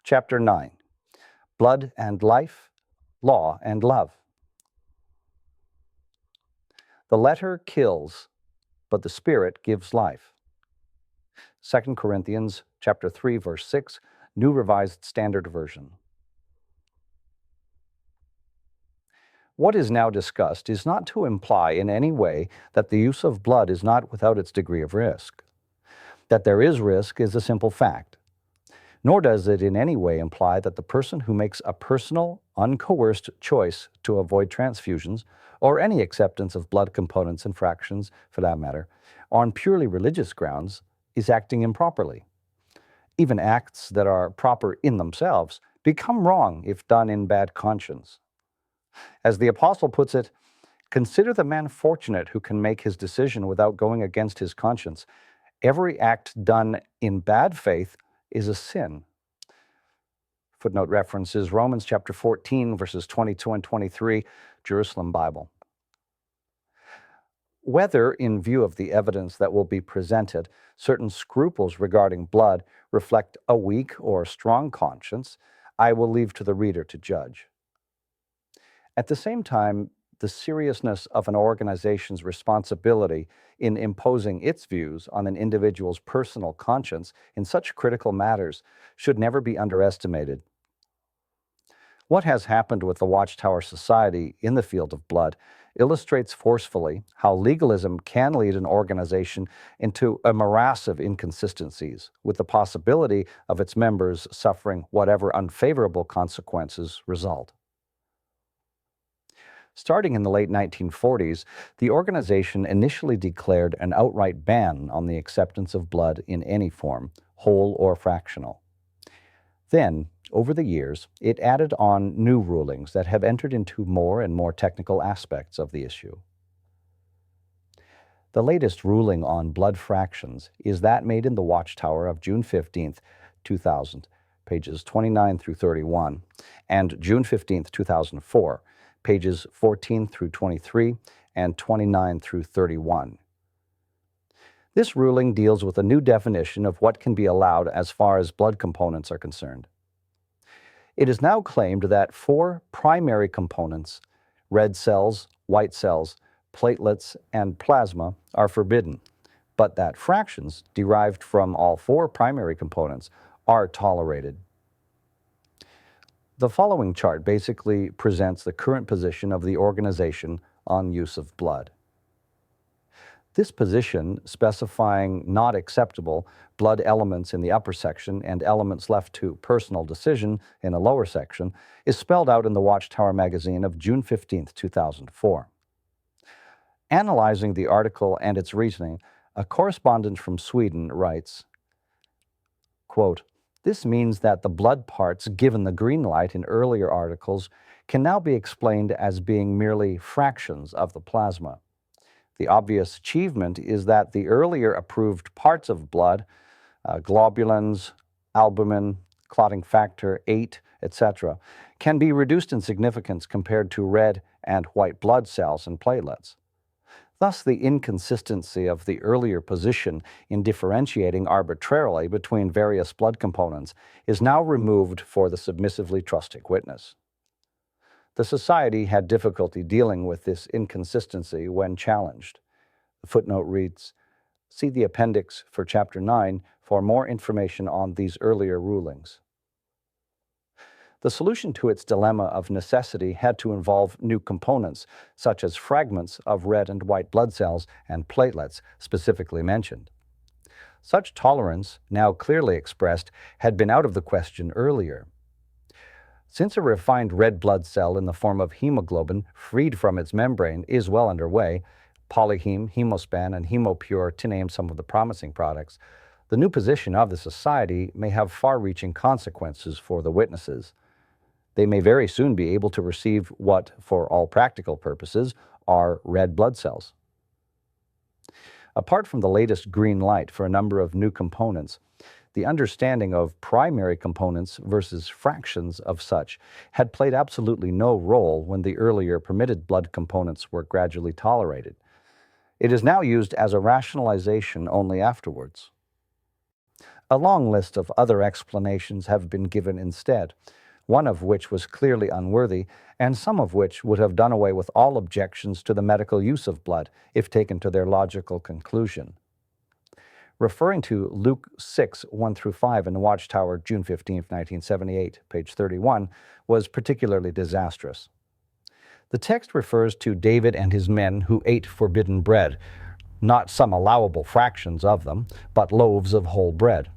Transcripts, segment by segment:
Chapter 9, Blood and Life, Law and Love. The letter kills, but the Spirit gives life. 2 Corinthians chapter 3, verse 6, New Revised Standard Version. What is now discussed is not to imply in any way that the use of blood is not without its degree of risk. That there is risk is a simple fact. Nor does it in any way imply that the person who makes a personal, uncoerced choice to avoid transfusions, or any acceptance of blood components and fractions, for that matter, on purely religious grounds, is acting improperly. Even acts that are proper in themselves become wrong if done in bad conscience. As the apostle puts it, consider the man fortunate who can make his decision without going against his conscience. Every act done in bad faith is a sin. Footnote references Romans chapter 14, verses 22 and 23, Jerusalem Bible. Whether, in view of the evidence that will be presented, certain scruples regarding blood reflect a weak or strong conscience, I will leave to the reader to judge. At the same time, the seriousness of an organization's responsibility in imposing its views on an individual's personal conscience in such critical matters should never be underestimated. What has happened with the Watchtower Society in the field of blood illustrates forcefully how legalism can lead an organization into a morass of inconsistencies, with the possibility of its members suffering whatever unfavorable consequences result. Starting in the late 1940s, the organization initially declared an outright ban on the acceptance of blood in any form, whole or fractional. Then, over the years, it added on new rulings that have entered into more and more technical aspects of the issue. The latest ruling on blood fractions is that made in the Watchtower of June 15, 2000, pages 29 through 31, and June 15, 2004, pages 14 through 23 and 29 through 31. This ruling deals with a new definition of what can be allowed as far as blood components are concerned. It is now claimed that 4 primary components, red cells, white cells, platelets, and plasma, are forbidden, but that fractions derived from all 4 primary components are tolerated. The following chart basically presents the current position of the organization on use of blood. This position, specifying not acceptable blood elements in the upper section and elements left to personal decision in a lower section, is spelled out in the Watchtower magazine of June 15, 2004. Analyzing the article and its reasoning, a correspondent from Sweden writes, quote, "This means that the blood parts given the green light in earlier articles can now be explained as being merely fractions of the plasma. The obvious achievement is that the earlier approved parts of blood, globulins, albumin, clotting factor 8, etc., can be reduced in significance compared to red and white blood cells and platelets. Thus, the inconsistency of the earlier position in differentiating arbitrarily between various blood components is now removed for the submissively trusting witness." The Society had difficulty dealing with this inconsistency when challenged. The footnote reads, "See the appendix for Chapter 9 for more information on these earlier rulings." The solution to its dilemma of necessity had to involve new components, such as fragments of red and white blood cells and platelets specifically mentioned. Such tolerance, now clearly expressed, had been out of the question earlier. Since a refined red blood cell in the form of hemoglobin, freed from its membrane, is well underway, Polyheme, Hemospan, and Hemopure to name some of the promising products, the new position of the Society may have far-reaching consequences for the witnesses. They may very soon be able to receive what, for all practical purposes, are red blood cells. Apart from the latest green light for a number of new components, the understanding of primary components versus fractions of such had played absolutely no role when the earlier permitted blood components were gradually tolerated. It is now used as a rationalization only afterwards. A long list of other explanations have been given instead, one of which was clearly unworthy, and some of which would have done away with all objections to the medical use of blood if taken to their logical conclusion. Referring to Luke 6, 1-5 in the Watchtower, June 15, 1978, page 31, was particularly disastrous. The text refers to David and his men who ate forbidden bread, not some allowable fractions of them, but loaves of whole bread.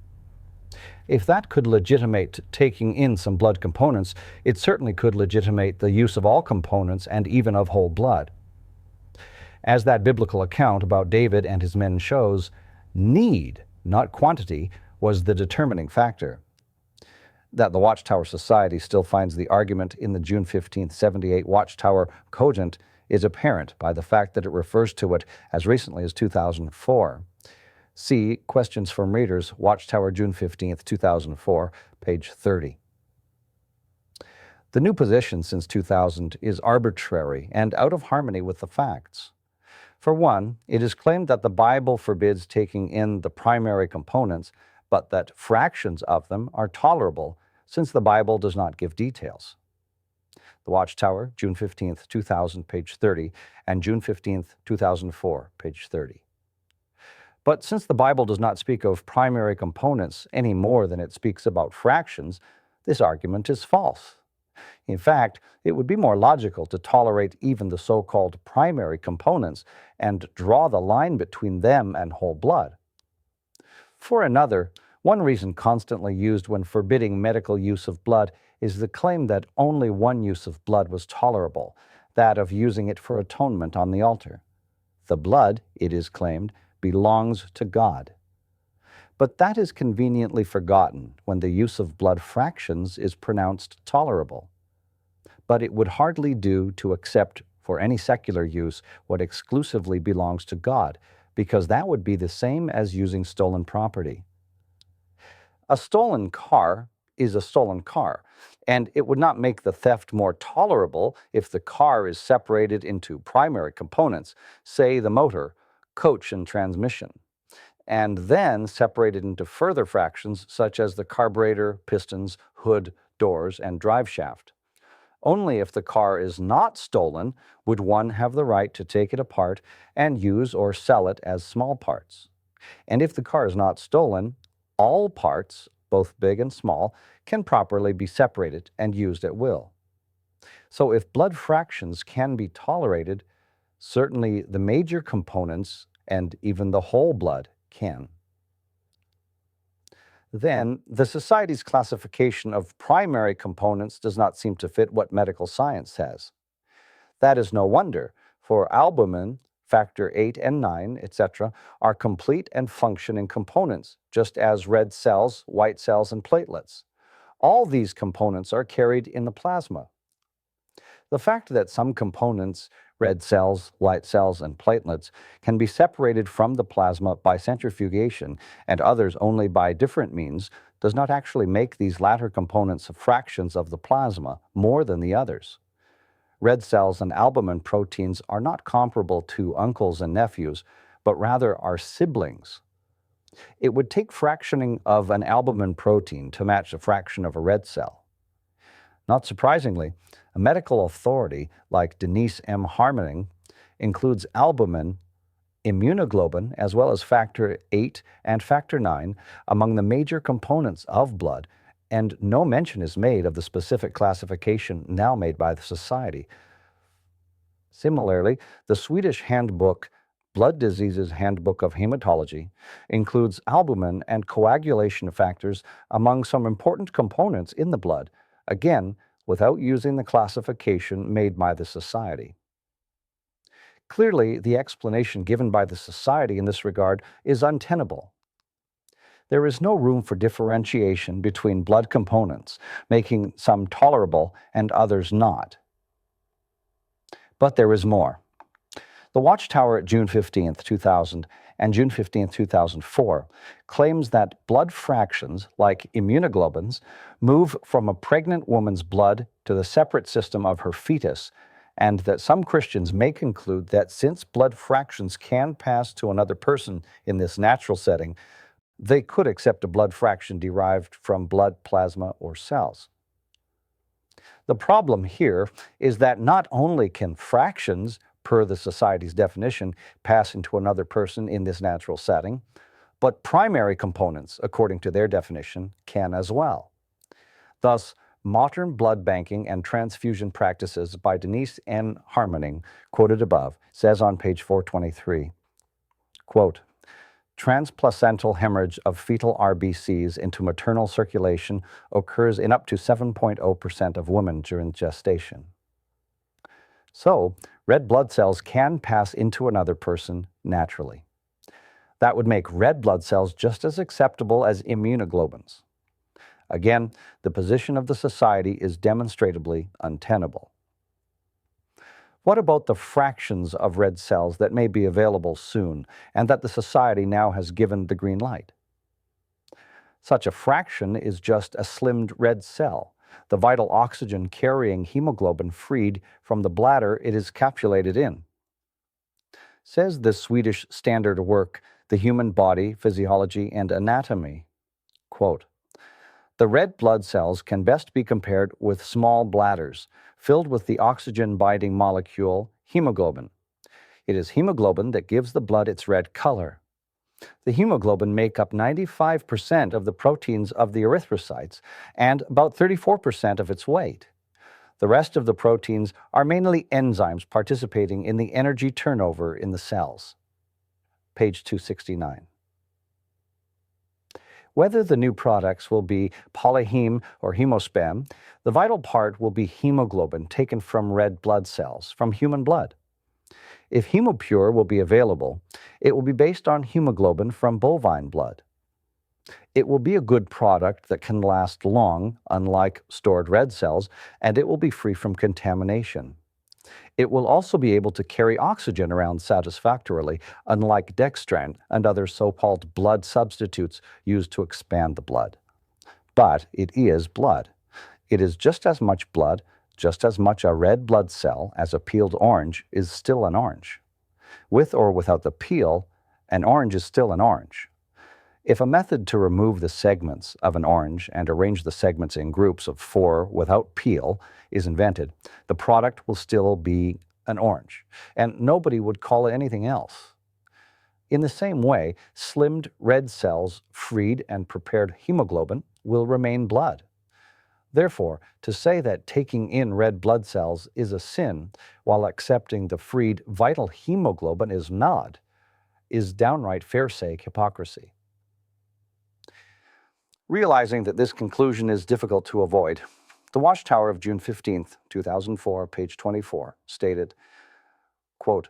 If that could legitimate taking in some blood components, it certainly could legitimate the use of all components and even of whole blood. As that biblical account about David and his men shows, need, not quantity, was the determining factor. That the Watchtower Society still finds the argument in the June 15, 78 Watchtower cogent is apparent by the fact that it refers to it as recently as 2004. See Questions from Readers, Watchtower, June 15, 2004, page 30. The new position since 2000 is arbitrary and out of harmony with the facts. For one, it is claimed that the Bible forbids taking in the primary components, but that fractions of them are tolerable since the Bible does not give details. The Watchtower, June 15, 2000, page 30, and June 15, 2004, page 30. But since the Bible does not speak of primary components any more than it speaks about fractions, this argument is false. In fact, it would be more logical to tolerate even the so-called primary components and draw the line between them and whole blood. For another, one reason constantly used when forbidding medical use of blood is the claim that only one use of blood was tolerable, that of using it for atonement on the altar. The blood, it is claimed, belongs to God. But that is conveniently forgotten when the use of blood fractions is pronounced tolerable. But it would hardly do to accept for any secular use what exclusively belongs to God, because that would be the same as using stolen property. A stolen car is a stolen car, and it would not make the theft more tolerable if the car is separated into primary components, say the motor, coach, and transmission, and then separated into further fractions such as the carburetor, pistons, hood, doors, and drive shaft. Only if the car is not stolen would one have the right to take it apart and use or sell it as small parts. And if the car is not stolen, all parts, both big and small, can properly be separated and used at will. So if blood fractions can be tolerated, certainly the major components and even the whole blood can. Then, the Society's classification of primary components does not seem to fit what medical science says. That is no wonder, for albumin, factor 8 and 9, etc., are complete and functioning components, just as red cells, white cells, and platelets. All these components are carried in the plasma. The fact that some components, red cells, white cells, and platelets, can be separated from the plasma by centrifugation and others only by different means does not actually make these latter components fractions of the plasma more than the others. Red cells and albumin proteins are not comparable to uncles and nephews, but rather are siblings. It would take fractioning of an albumin protein to match the fraction of a red cell. Not surprisingly, a medical authority like Denise M. Harmoning includes albumin, immunoglobulin, as well as factor 8 and factor 9 among the major components of blood, and no mention is made of the specific classification now made by the Society. Similarly, the Swedish handbook Blood Diseases Handbook of Hematology includes albumin and coagulation factors among some important components in the blood, again, without using the classification made by the Society. Clearly, the explanation given by the Society in this regard is untenable. There is no room for differentiation between blood components, making some tolerable and others not. But there is more. The Watchtower at June 15, 2000 and June 15, 2004 claims that blood fractions, like immunoglobulins, move from a pregnant woman's blood to the separate system of her fetus, and that some Christians may conclude that since blood fractions can pass to another person in this natural setting, they could accept a blood fraction derived from blood, plasma, or cells. The problem here is that not only can fractions, per the Society's definition, pass into another person in this natural setting, but primary components, according to their definition, can as well. Thus, modern blood banking and transfusion practices by Denise N. Harmoning, quoted above, says on page 423, quote, transplacental hemorrhage of fetal RBCs into maternal circulation occurs in up to 7.0% of women during gestation. So, red blood cells can pass into another person naturally. That would make red blood cells just as acceptable as immunoglobulins. Again, the position of the Society is demonstrably untenable. What about the fractions of red cells that may be available soon and that the Society now has given the green light? Such a fraction is just a slimmed red cell, the vital oxygen-carrying hemoglobin freed from the bladder it is capsulated in. Says the Swedish standard work, The Human Body, Physiology, and Anatomy, quote, the red blood cells can best be compared with small bladders filled with the oxygen-binding molecule hemoglobin. It is hemoglobin that gives the blood its red color. The hemoglobin make up 95% of the proteins of the erythrocytes and about 34% of its weight. The rest of the proteins are mainly enzymes participating in the energy turnover in the cells. Page 269. Whether the new products will be polyheme or hemospam, the vital part will be hemoglobin taken from red blood cells, from human blood. If Hemopure will be available, it will be based on hemoglobin from bovine blood. It will be a good product that can last long, unlike stored red cells, and it will be free from contamination. It will also be able to carry oxygen around satisfactorily, unlike dextran and other so-called blood substitutes used to expand the blood. But it is blood. It is just as much blood, just as much a red blood cell as a peeled orange is still an orange. With or without the peel, an orange is still an orange. If a method to remove the segments of an orange and arrange the segments in groups of 4 without peel is invented, the product will still be an orange, and nobody would call it anything else. In the same way, slimmed red cells, freed and prepared hemoglobin, will remain blood. Therefore, to say that taking in red blood cells is a sin while accepting the freed vital hemoglobin is not, is downright pharisaic hypocrisy. Realizing that this conclusion is difficult to avoid, the Watchtower of June 15, 2004, page 24, stated, quote,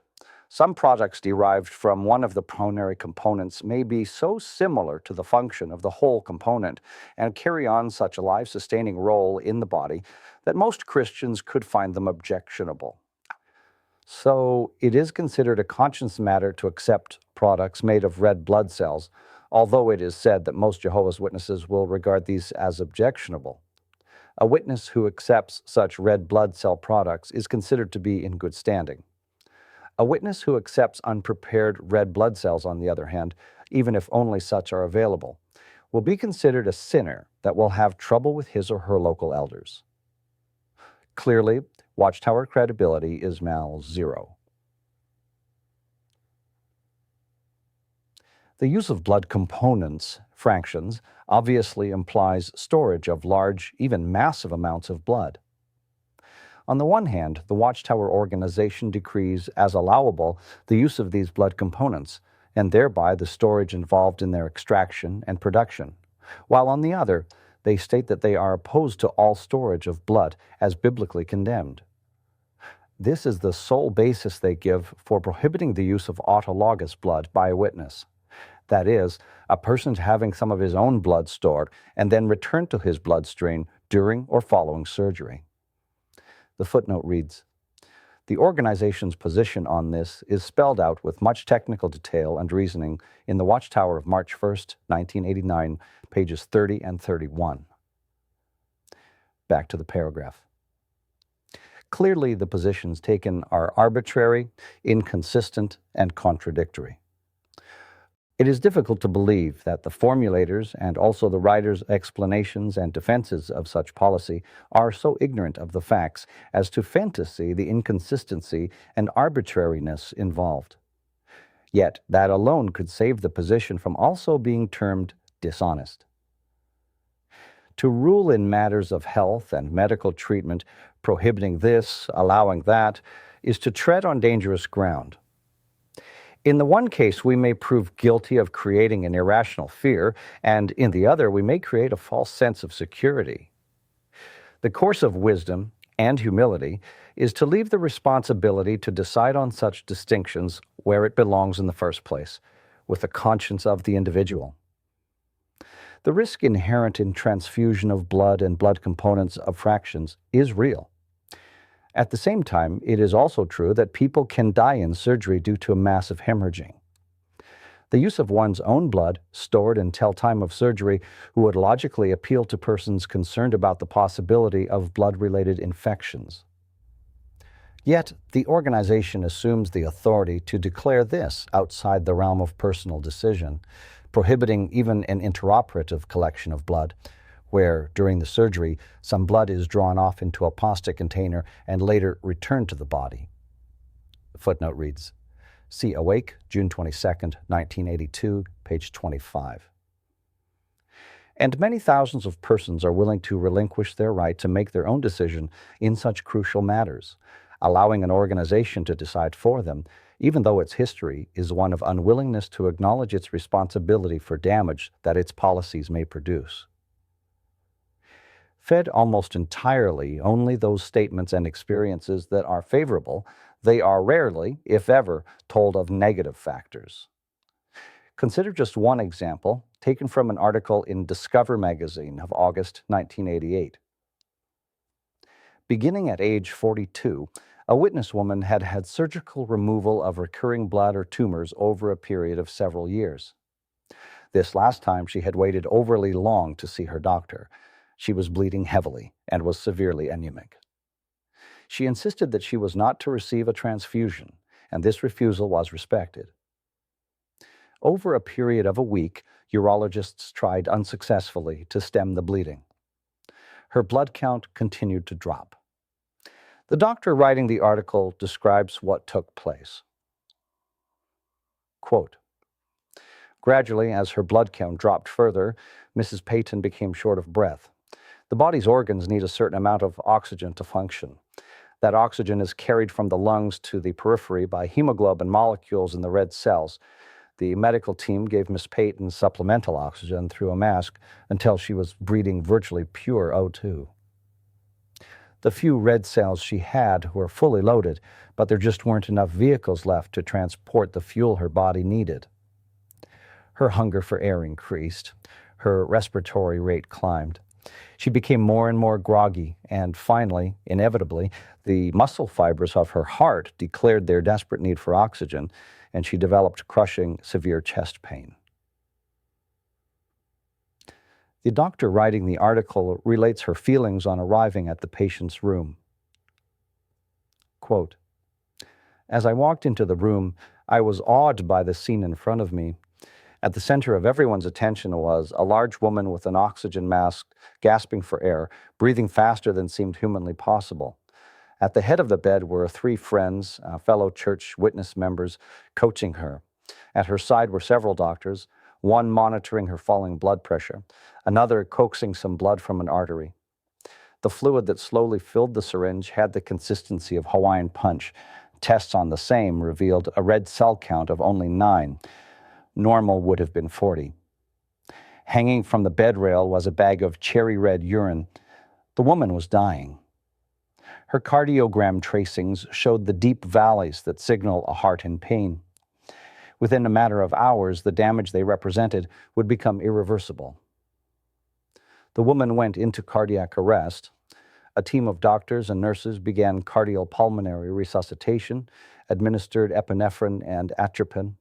some products derived from one of the primary components may be so similar to the function of the whole component and carry on such a life-sustaining role in the body that most Christians could find them objectionable. So it is considered a conscience matter to accept products made of red blood cells, although it is said that most Jehovah's Witnesses will regard these as objectionable. A witness who accepts such red blood cell products is considered to be in good standing. A witness who accepts unprepared red blood cells, on the other hand, even if only such are available, will be considered a sinner that will have trouble with his or her local elders. Clearly, Watchtower credibility is now 0. The use of blood components, fractions, obviously implies storage of large, even massive amounts of blood. On the one hand, the Watchtower organization decrees as allowable the use of these blood components, and thereby the storage involved in their extraction and production, while on the other, they state that they are opposed to all storage of blood as biblically condemned. This is the sole basis they give for prohibiting the use of autologous blood by a witness. That is, a person having some of his own blood stored and then return to his bloodstream during or following surgery. The footnote reads, the organization's position on this is spelled out with much technical detail and reasoning in the Watchtower of March 1, 1989, pages 30 and 31. Back to the paragraph. Clearly, the positions taken are arbitrary, inconsistent, and contradictory. It is difficult to believe that the formulators and also the writers' explanations and defenses of such policy are so ignorant of the facts as to fantasy the inconsistency and arbitrariness involved. Yet that alone could save the position from also being termed dishonest. To rule in matters of health and medical treatment, prohibiting this, allowing that, is to tread on dangerous ground. In the one case, we may prove guilty of creating an irrational fear, and in the other, we may create a false sense of security. The course of wisdom and humility is to leave the responsibility to decide on such distinctions where it belongs in the first place, with the conscience of the individual. The risk inherent in transfusion of blood and blood components of fractions is real. At the same time, it is also true that people can die in surgery due to a massive hemorrhaging. The use of one's own blood, stored until time of surgery, would logically appeal to persons concerned about the possibility of blood-related infections. Yet, the organization assumes the authority to declare this outside the realm of personal decision, prohibiting even an interoperative collection of blood, where, during the surgery, some blood is drawn off into a pasta container and later returned to the body. The footnote reads, see Awake, June 22, 1982, page 25. And many thousands of persons are willing to relinquish their right to make their own decision in such crucial matters, allowing an organization to decide for them, even though its history is one of unwillingness to acknowledge its responsibility for damage that its policies may produce. Fed almost entirely only those statements and experiences that are favorable, they are rarely, if ever, told of negative factors. Consider just one example, taken from an article in Discover magazine of August 1988. Beginning at age 42, a witness woman had had surgical removal of recurring bladder tumors over a period of several years. This last time she had waited overly long to see her doctor. She was bleeding heavily and was severely anemic. She insisted that she was not to receive a transfusion, and this refusal was respected. Over a period of a week, urologists tried unsuccessfully to stem the bleeding. Her blood count continued to drop. The doctor writing the article describes what took place. Quote, gradually, as her blood count dropped further, Mrs. Payton became short of breath. The body's organs need a certain amount of oxygen to function. That oxygen is carried from the lungs to the periphery by hemoglobin molecules in the red cells. The medical team gave Miss Payton supplemental oxygen through a mask until she was breathing virtually pure O2. The few red cells she had were fully loaded, but there just weren't enough vehicles left to transport the fuel her body needed. Her hunger for air increased. Her respiratory rate climbed. She became more and more groggy, and finally, inevitably, the muscle fibers of her heart declared their desperate need for oxygen, and she developed crushing, severe chest pain. The doctor writing the article relates her feelings on arriving at the patient's room. Quote, as I walked into the room, I was awed by the scene in front of me. At the center of everyone's attention was a large woman with an oxygen mask, gasping for air, breathing faster than seemed humanly possible. At the head of the bed were three friends, fellow church witness members, coaching her. At her side were several doctors, one monitoring her falling blood pressure, another coaxing some blood from an artery. The fluid that slowly filled the syringe had the consistency of Hawaiian punch. Tests on the same revealed a red cell count of only 9. Normal would have been 40. Hanging from the bed rail was a bag of cherry red urine. The woman was dying. Her cardiogram tracings showed the deep valleys that signal a heart in pain. Within a matter of hours, the damage they represented would become irreversible. The woman went into cardiac arrest. A team of doctors and nurses began cardiopulmonary resuscitation, administered epinephrine and atropine,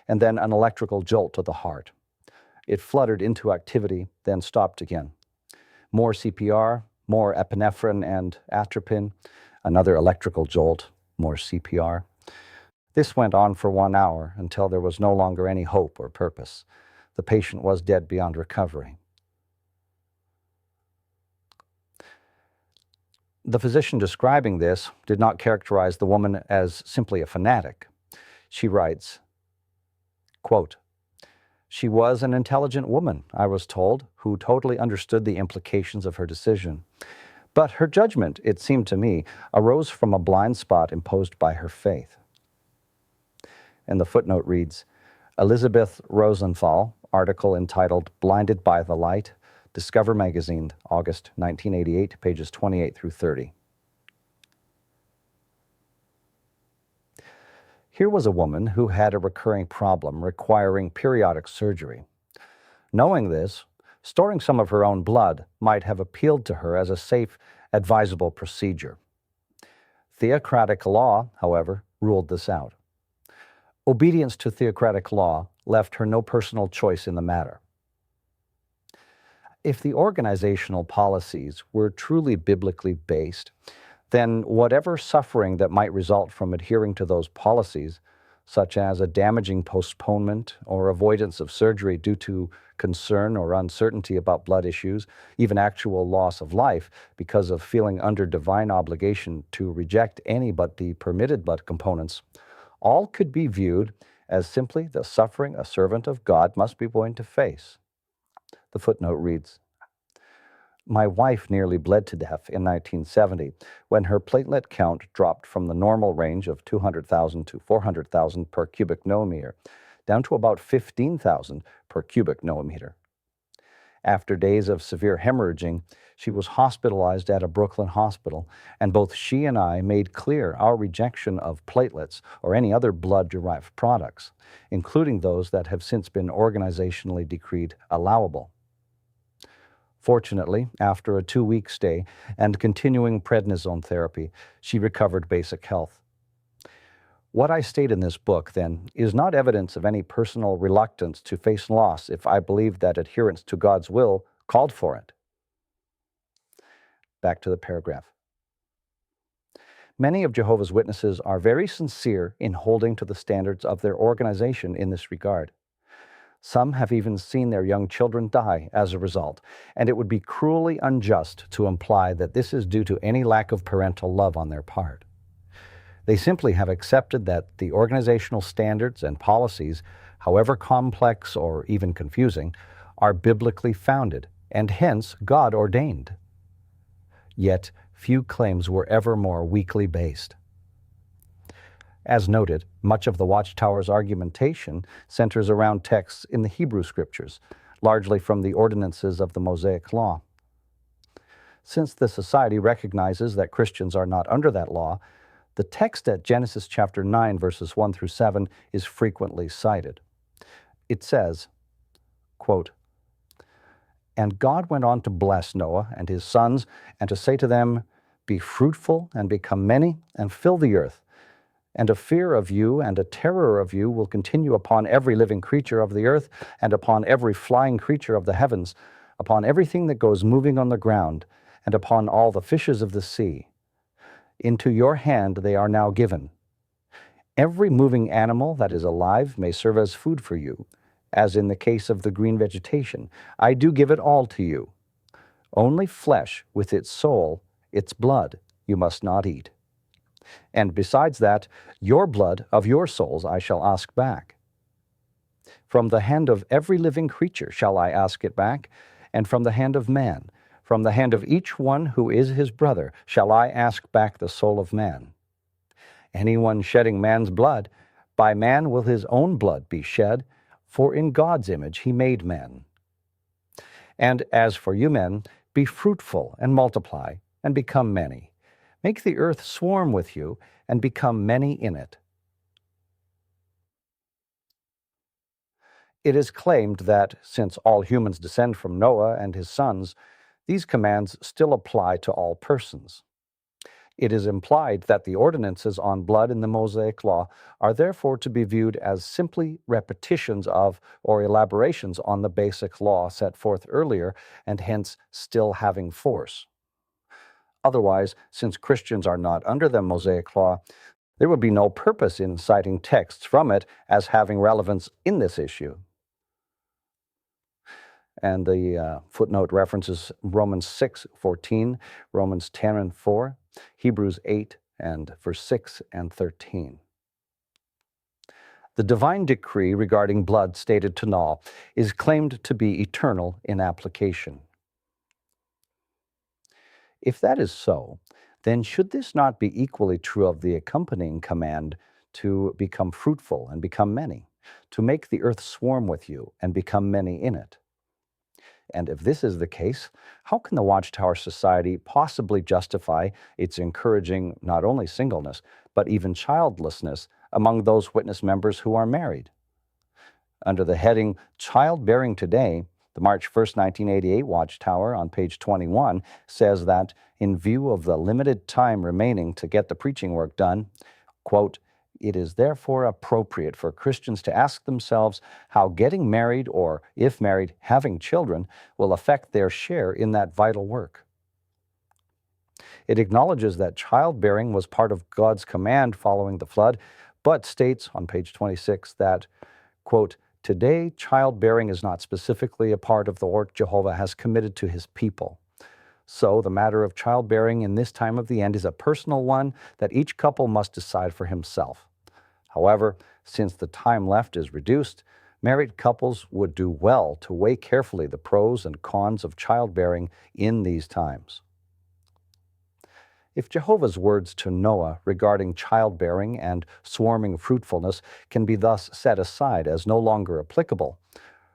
and then an electrical jolt to the heart. It fluttered into activity, then stopped again. More CPR, more epinephrine and atropine, another electrical jolt, more CPR. This went on for 1 hour until there was no longer any hope or purpose. The patient was dead beyond recovery. The physician describing this did not characterize the woman as simply a fanatic. She writes, quote, "She was an intelligent woman, I was told, who totally understood the implications of her decision. But her judgment, it seemed to me, arose from a blind spot imposed by her faith." And the footnote reads, Elizabeth Rosenthal, article entitled "Blinded by the Light," Discover Magazine, August 1988, pages 28 through 30. Here was a woman who had a recurring problem requiring periodic surgery. Knowing this, storing some of her own blood might have appealed to her as a safe, advisable procedure. Theocratic law, however, ruled this out. Obedience to theocratic law left her no personal choice in the matter. If the organizational policies were truly biblically based, then whatever suffering that might result from adhering to those policies, such as a damaging postponement or avoidance of surgery due to concern or uncertainty about blood issues, even actual loss of life because of feeling under divine obligation to reject any but the permitted blood components, all could be viewed as simply the suffering a servant of God must be willing to face. The footnote reads, "My wife nearly bled to death in 1970 when her platelet count dropped from the normal range of 200,000 to 400,000 per cubic millimeter down to about 15,000 per cubic millimeter. After days of severe hemorrhaging, she was hospitalized at a Brooklyn hospital, and both she and I made clear our rejection of platelets or any other blood-derived products, including those that have since been organizationally decreed allowable. Fortunately, after a 2-week stay and continuing prednisone therapy, she recovered basic health. What I state in this book, then, is not evidence of any personal reluctance to face loss if I believe that adherence to God's will called for it." Back to the paragraph. "Many of Jehovah's Witnesses are very sincere in holding to the standards of their organization in this regard. Some have even seen their young children die as a result, and it would be cruelly unjust to imply that this is due to any lack of parental love on their part. They simply have accepted that the organizational standards and policies, however complex or even confusing, are biblically founded and hence God ordained. Yet few claims were ever more weakly based. As noted, much of the Watchtower's argumentation centers around texts in the Hebrew Scriptures, largely from the ordinances of the Mosaic Law. Since the Society recognizes that Christians are not under that law, the text at Genesis chapter 9, verses 1 through 7 is frequently cited. It says, quote, "And God went on to bless Noah and his sons, and to say to them, 'Be fruitful and become many, and fill the earth. And a fear of you and a terror of you will continue upon every living creature of the earth, and upon every flying creature of the heavens, upon everything that goes moving on the ground, and upon all the fishes of the sea. Into your hand they are now given. Every moving animal that is alive may serve as food for you, as in the case of the green vegetation. I do give it all to you. Only flesh with its soul, its blood, you must not eat. And besides that, your blood of your souls I shall ask back. From the hand of every living creature shall I ask it back, and from the hand of man, from the hand of each one who is his brother, shall I ask back the soul of man. Anyone shedding man's blood, by man will his own blood be shed, for in God's image he made man. And as for you men, be fruitful and multiply, and become many. Make the earth swarm with you, and become many in it." It is claimed that, since all humans descend from Noah and his sons, these commands still apply to all persons. It is implied that the ordinances on blood in the Mosaic Law are therefore to be viewed as simply repetitions of or elaborations on the basic law set forth earlier, and hence still having force. Otherwise, since Christians are not under the Mosaic Law, There would be no purpose in citing texts from it as having relevance in this issue. And the footnote references Romans 6:14, Romans 10:4, Hebrews 8 and verse 6 and 13. The divine decree regarding blood stated to null is claimed to be eternal in application. If that is so, then should this not be equally true of the accompanying command to become fruitful and become many, to make the earth swarm with you and become many in it? And if this is the case, how can the Watchtower Society possibly justify its encouraging not only singleness, but even childlessness among those witness members who are married? Under the heading Childbearing Today, the March 1st, 1988 Watchtower on page 21 says that, in view of the limited time remaining to get the preaching work done, quote, "It is therefore appropriate for Christians to ask themselves how getting married, or, if married, having children, will affect their share in that vital work." It acknowledges that childbearing was part of God's command following the flood, but states on page 26 that, quote, "Today, childbearing is not specifically a part of the work Jehovah has committed to his people. So the matter of childbearing in this time of the end is a personal one that each couple must decide for himself. However, since the time left is reduced, married couples would do well to weigh carefully the pros and cons of childbearing in these times." If Jehovah's words to Noah regarding childbearing and swarming fruitfulness can be thus set aside as no longer applicable,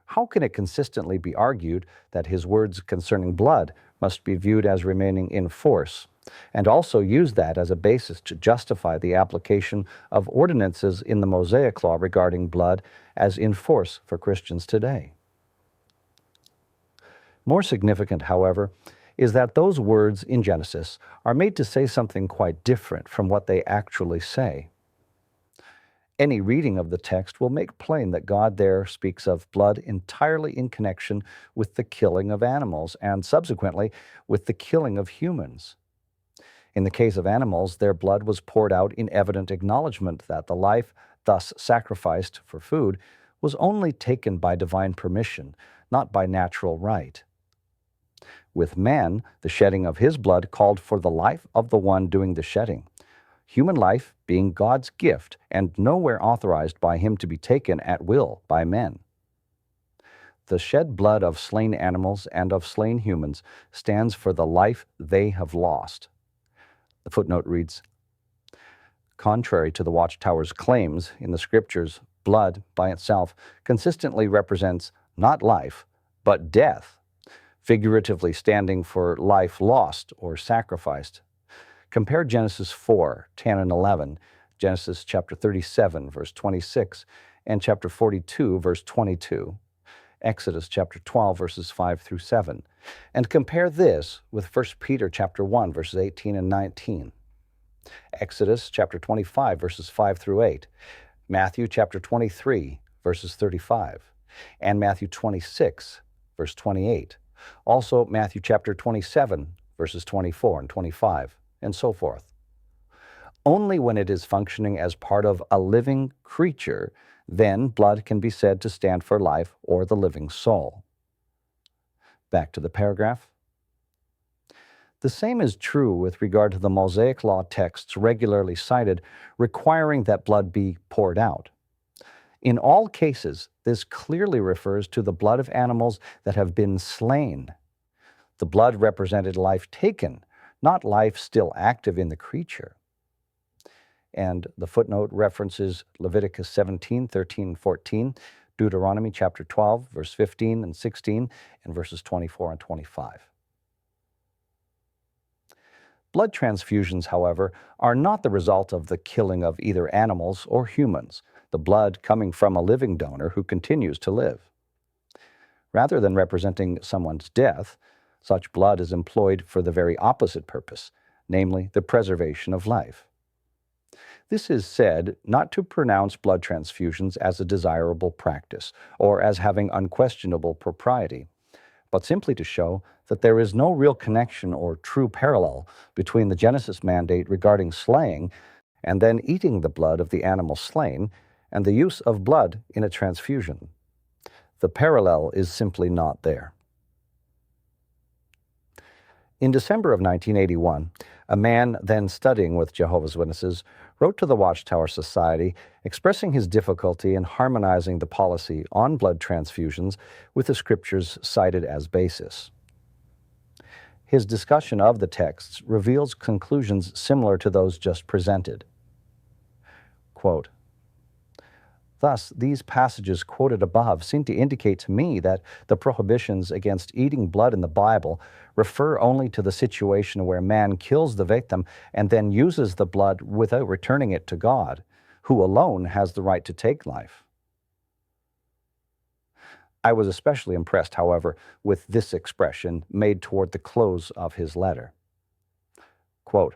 how can it consistently be argued that his words concerning blood must be viewed as remaining in force, and also use that as a basis to justify the application of ordinances in the Mosaic Law regarding blood as in force for Christians today? More significant, however, is that those words in Genesis are made to say something quite different from what they actually say. Any reading of the text will make plain that God there speaks of blood entirely in connection with the killing of animals and subsequently with the killing of humans. In the case of animals, their blood was poured out in evident acknowledgement that the life thus sacrificed for food was only taken by divine permission, not by natural right. With man, the shedding of his blood called for the life of the one doing the shedding, human life being God's gift and nowhere authorized by him to be taken at will by men. The shed blood of slain animals and of slain humans stands for the life they have lost. The footnote reads, "Contrary to the Watchtower's claims in the Scriptures, blood by itself consistently represents not life, but death, figuratively standing for life lost or sacrificed. Compare Genesis 4, 10 and 11, Genesis chapter 37, verse 26, and chapter 42, verse 22, Exodus chapter 12, verses 5 through 7, and compare this with 1 Peter chapter 1, verses 18 and 19, Exodus chapter 25, verses 5 through 8, Matthew chapter 23, verses 35, and Matthew 26, verse 28. Also, Matthew chapter 27, verses 24 and 25, and so forth. Only when it is functioning as part of a living creature, then blood can be said to stand for life or the living soul." Back to the paragraph. The same is true with regard to the Mosaic Law texts regularly cited requiring that blood be poured out. In all cases, this clearly refers to the blood of animals that have been slain. The blood represented life taken, not life still active in the creature. And the footnote references Leviticus 17, 13, and 14, Deuteronomy chapter 12, verse 15 and 16, and verses 24 and 25. Blood transfusions, however, are not the result of the killing of either animals or humans, the blood coming from a living donor who continues to live. Rather than representing someone's death, such blood is employed for the very opposite purpose, namely the preservation of life. This is said not to pronounce blood transfusions as a desirable practice or as having unquestionable propriety, but simply to show that there is no real connection or true parallel between the Genesis mandate regarding slaying and then eating the blood of the animal slain, and the use of blood in a transfusion. The parallel is simply not there. In December of 1981, a man then studying with Jehovah's Witnesses wrote to the Watchtower Society expressing his difficulty in harmonizing the policy on blood transfusions with the scriptures cited as basis. His discussion of the texts reveals conclusions similar to those just presented. Quote, "Thus, these passages quoted above seem to indicate to me that the prohibitions against eating blood in the Bible refer only to the situation where man kills the victim and then uses the blood without returning it to God, who alone has the right to take life." I was especially impressed, however, with this expression made toward the close of his letter. Quote,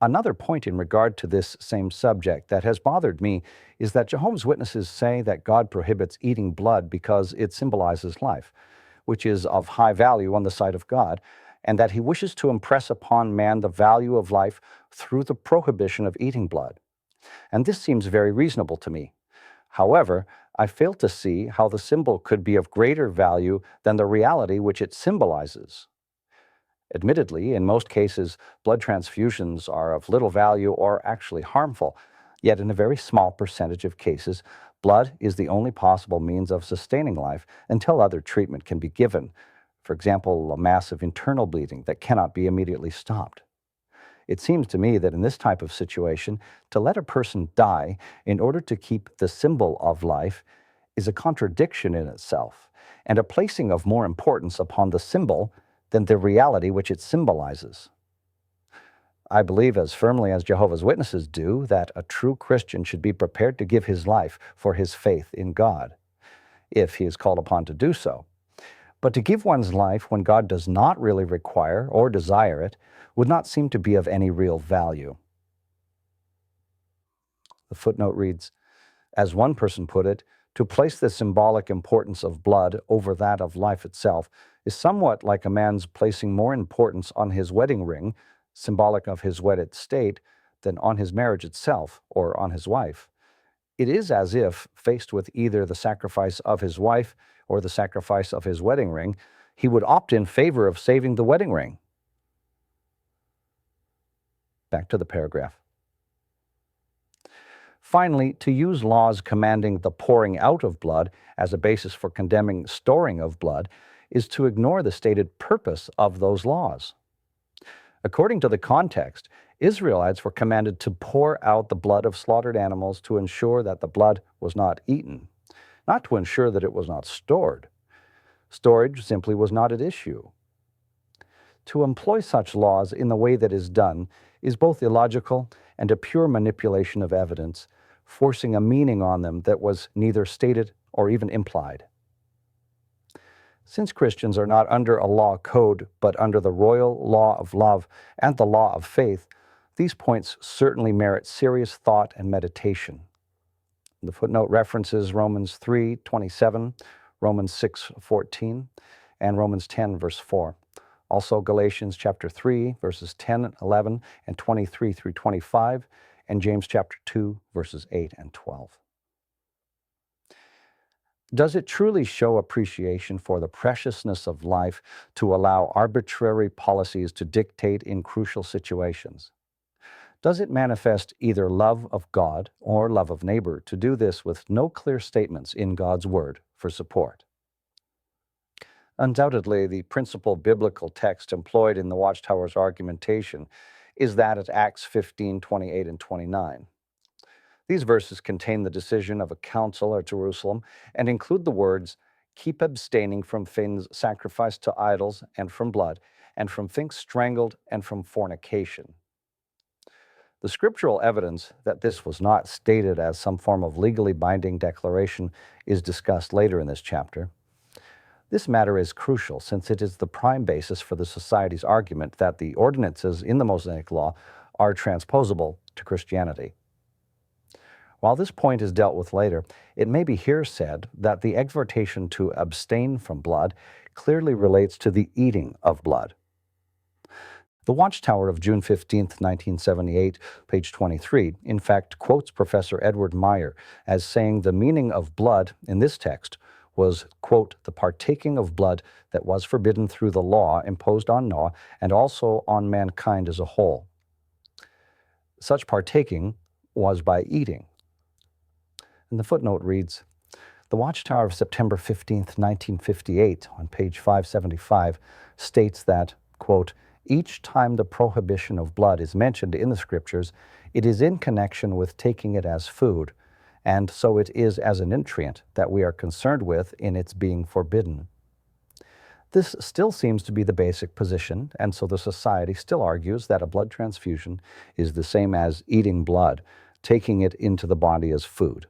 "Another point in regard to this same subject that has bothered me is that Jehovah's Witnesses say that God prohibits eating blood because it symbolizes life, which is of high value on the sight of God, and that He wishes to impress upon man the value of life through the prohibition of eating blood. And this seems very reasonable to me. However, I fail to see how the symbol could be of greater value than the reality which it symbolizes. Admittedly, in most cases, blood transfusions are of little value or actually harmful, yet in a very small percentage of cases, blood is the only possible means of sustaining life until other treatment can be given, for example, a massive internal bleeding that cannot be immediately stopped. It seems to me that in this type of situation, to let a person die in order to keep the symbol of life is a contradiction in itself, and a placing of more importance upon the symbol than the reality which it symbolizes. I believe as firmly as Jehovah's Witnesses do that a true Christian should be prepared to give his life for his faith in God, if he is called upon to do so. But to give one's life when God does not really require or desire it would not seem to be of any real value. The footnote reads, as one person put it, to place the symbolic importance of blood over that of life itself is somewhat like a man's placing more importance on his wedding ring, symbolic of his wedded state, than on his marriage itself or on his wife. It is as if, faced with either the sacrifice of his wife or the sacrifice of his wedding ring, he would opt in favor of saving the wedding ring. Back to the paragraph. Finally, to use laws commanding the pouring out of blood as a basis for condemning storing of blood is to ignore the stated purpose of those laws. According to the context, Israelites were commanded to pour out the blood of slaughtered animals to ensure that the blood was not eaten, not to ensure that it was not stored. Storage simply was not at issue. To employ such laws in the way that is done is both illogical and a pure manipulation of evidence, forcing a meaning on them that was neither stated or even implied. Since Christians are not under a law code, but under the royal law of love and the law of faith, these points certainly merit serious thought and meditation. The footnote references Romans 3:27, Romans 6:14, and Romans 10, verse 4. Also Galatians chapter 3, verses 10, 11, and 23 through 25, and James chapter 2, verses 8 and 12. Does it truly show appreciation for the preciousness of life to allow arbitrary policies to dictate in crucial situations? Does it manifest either love of God or love of neighbor to do this with no clear statements in God's Word for support? Undoubtedly, the principal biblical text employed in the Watchtower's argumentation is that at Acts 15, 28 and 29. These verses contain the decision of a council at Jerusalem and include the words, "Keep abstaining from things sacrificed to idols and from blood, and from things strangled and from fornication." The scriptural evidence that this was not stated as some form of legally binding declaration is discussed later in this chapter. This matter is crucial since it is the prime basis for the Society's argument that the ordinances in the Mosaic Law are transposable to Christianity. While this point is dealt with later, it may be here said that the exhortation to abstain from blood clearly relates to the eating of blood. The Watchtower of June 15, 1978, page 23, in fact quotes Professor Edward Meyer as saying the meaning of blood in this text was, quote, the partaking of blood that was forbidden through the law imposed on Noah and also on mankind as a whole. Such partaking was by eating. And the footnote reads, the Watchtower of September 15, 1958, on page 575, states that, quote, each time the prohibition of blood is mentioned in the Scriptures, it is in connection with taking it as food, and so it is as a nutrient that we are concerned with in its being forbidden. This still seems to be the basic position, and so the Society still argues that a blood transfusion is the same as eating blood, taking it into the body as food.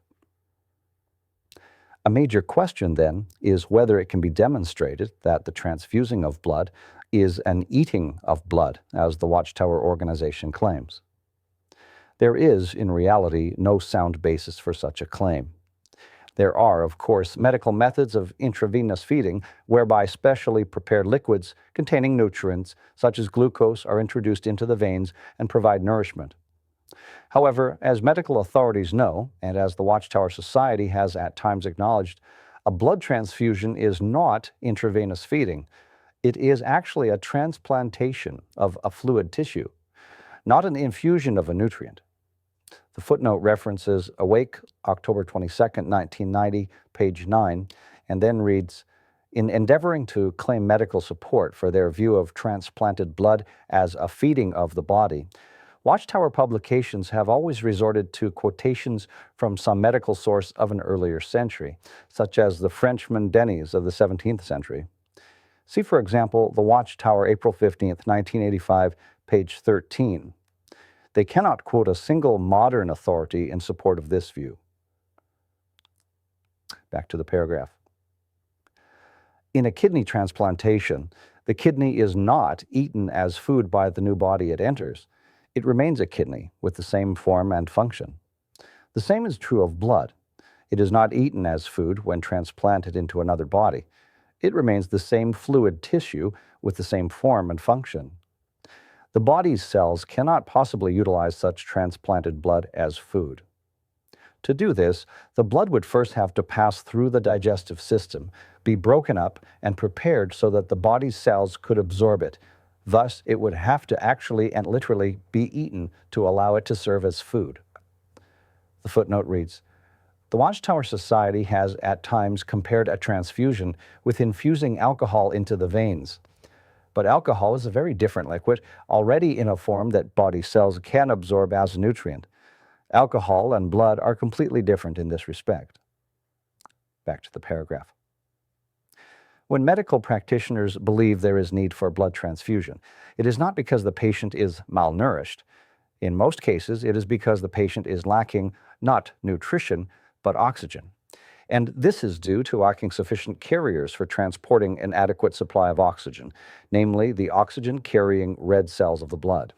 A major question, then, is whether it can be demonstrated that the transfusing of blood is an eating of blood, as the Watchtower organization claims. There is, in reality, no sound basis for such a claim. There are, of course, medical methods of intravenous feeding whereby specially prepared liquids containing nutrients, such as glucose, are introduced into the veins and provide nourishment. However, as medical authorities know, and as the Watchtower Society has at times acknowledged, a blood transfusion is not intravenous feeding. It is actually a transplantation of a fluid tissue, not an infusion of a nutrient. The footnote references Awake, October 22, 1990, page 9, and then reads, in endeavoring to claim medical support for their view of transplanted blood as a feeding of the body, Watchtower publications have always resorted to quotations from some medical source of an earlier century, such as the Frenchman Denis of the 17th century. See, for example, the Watchtower, April 15, 1985, page 13. They cannot quote a single modern authority in support of this view. Back to the paragraph. In a kidney transplantation, the kidney is not eaten as food by the new body it enters. It remains a kidney with the same form and function. The same is true of blood. It is not eaten as food when transplanted into another body. It remains the same fluid tissue with the same form and function. The body's cells cannot possibly utilize such transplanted blood as food. To do this, the blood would first have to pass through the digestive system, be broken up and prepared so that the body's cells could absorb it. Thus, it would have to actually and literally be eaten to allow it to serve as food. The footnote reads, the Watchtower Society has at times compared a transfusion with infusing alcohol into the veins. But alcohol is a very different liquid, already in a form that body cells can absorb as a nutrient. Alcohol and blood are completely different in this respect. Back to the paragraph. When medical practitioners believe there is need for blood transfusion, it is not because the patient is malnourished. In most cases, it is because the patient is lacking not nutrition, but oxygen. And this is due to lacking sufficient carriers for transporting an adequate supply of oxygen, namely the oxygen-carrying red cells of the blood.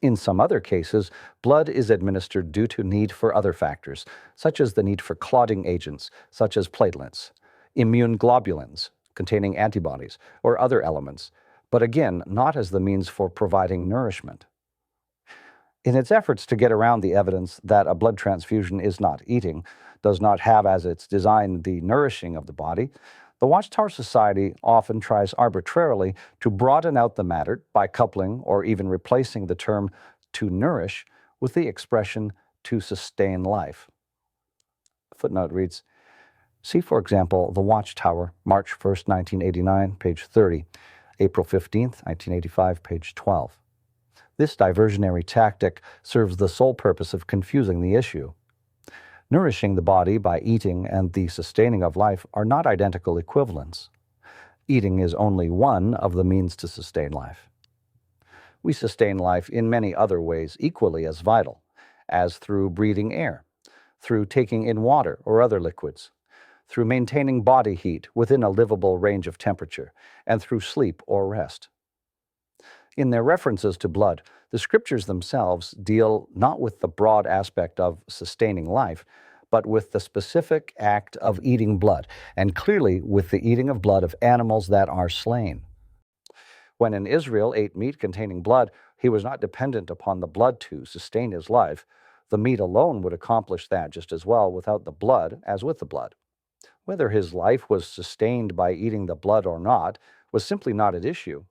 In some other cases, blood is administered due to need for other factors, such as the need for clotting agents, such as platelets, immune globulins containing antibodies, or other elements, but again, not as the means for providing nourishment. In its efforts to get around the evidence that a blood transfusion is not eating, does not have as its design the nourishing of the body, the Watchtower Society often tries arbitrarily to broaden out the matter by coupling or even replacing the term to nourish with the expression to sustain life. Footnote reads, see, for example, the Watchtower, March 1st, 1989, page 30, April 15th, 1985, page 12. This diversionary tactic serves the sole purpose of confusing the issue. Nourishing the body by eating and the sustaining of life are not identical equivalents. Eating is only one of the means to sustain life. We sustain life in many other ways equally as vital, as through breathing air, through taking in water or other liquids, through maintaining body heat within a livable range of temperature, and through sleep or rest. In their references to blood, the Scriptures themselves deal not with the broad aspect of sustaining life, but with the specific act of eating blood, and clearly with the eating of blood of animals that are slain. When in Israel ate meat containing blood, he was not dependent upon the blood to sustain his life. The meat alone would accomplish that just as well without the blood as with the blood. Whether his life was sustained by eating the blood or not was simply not at issue.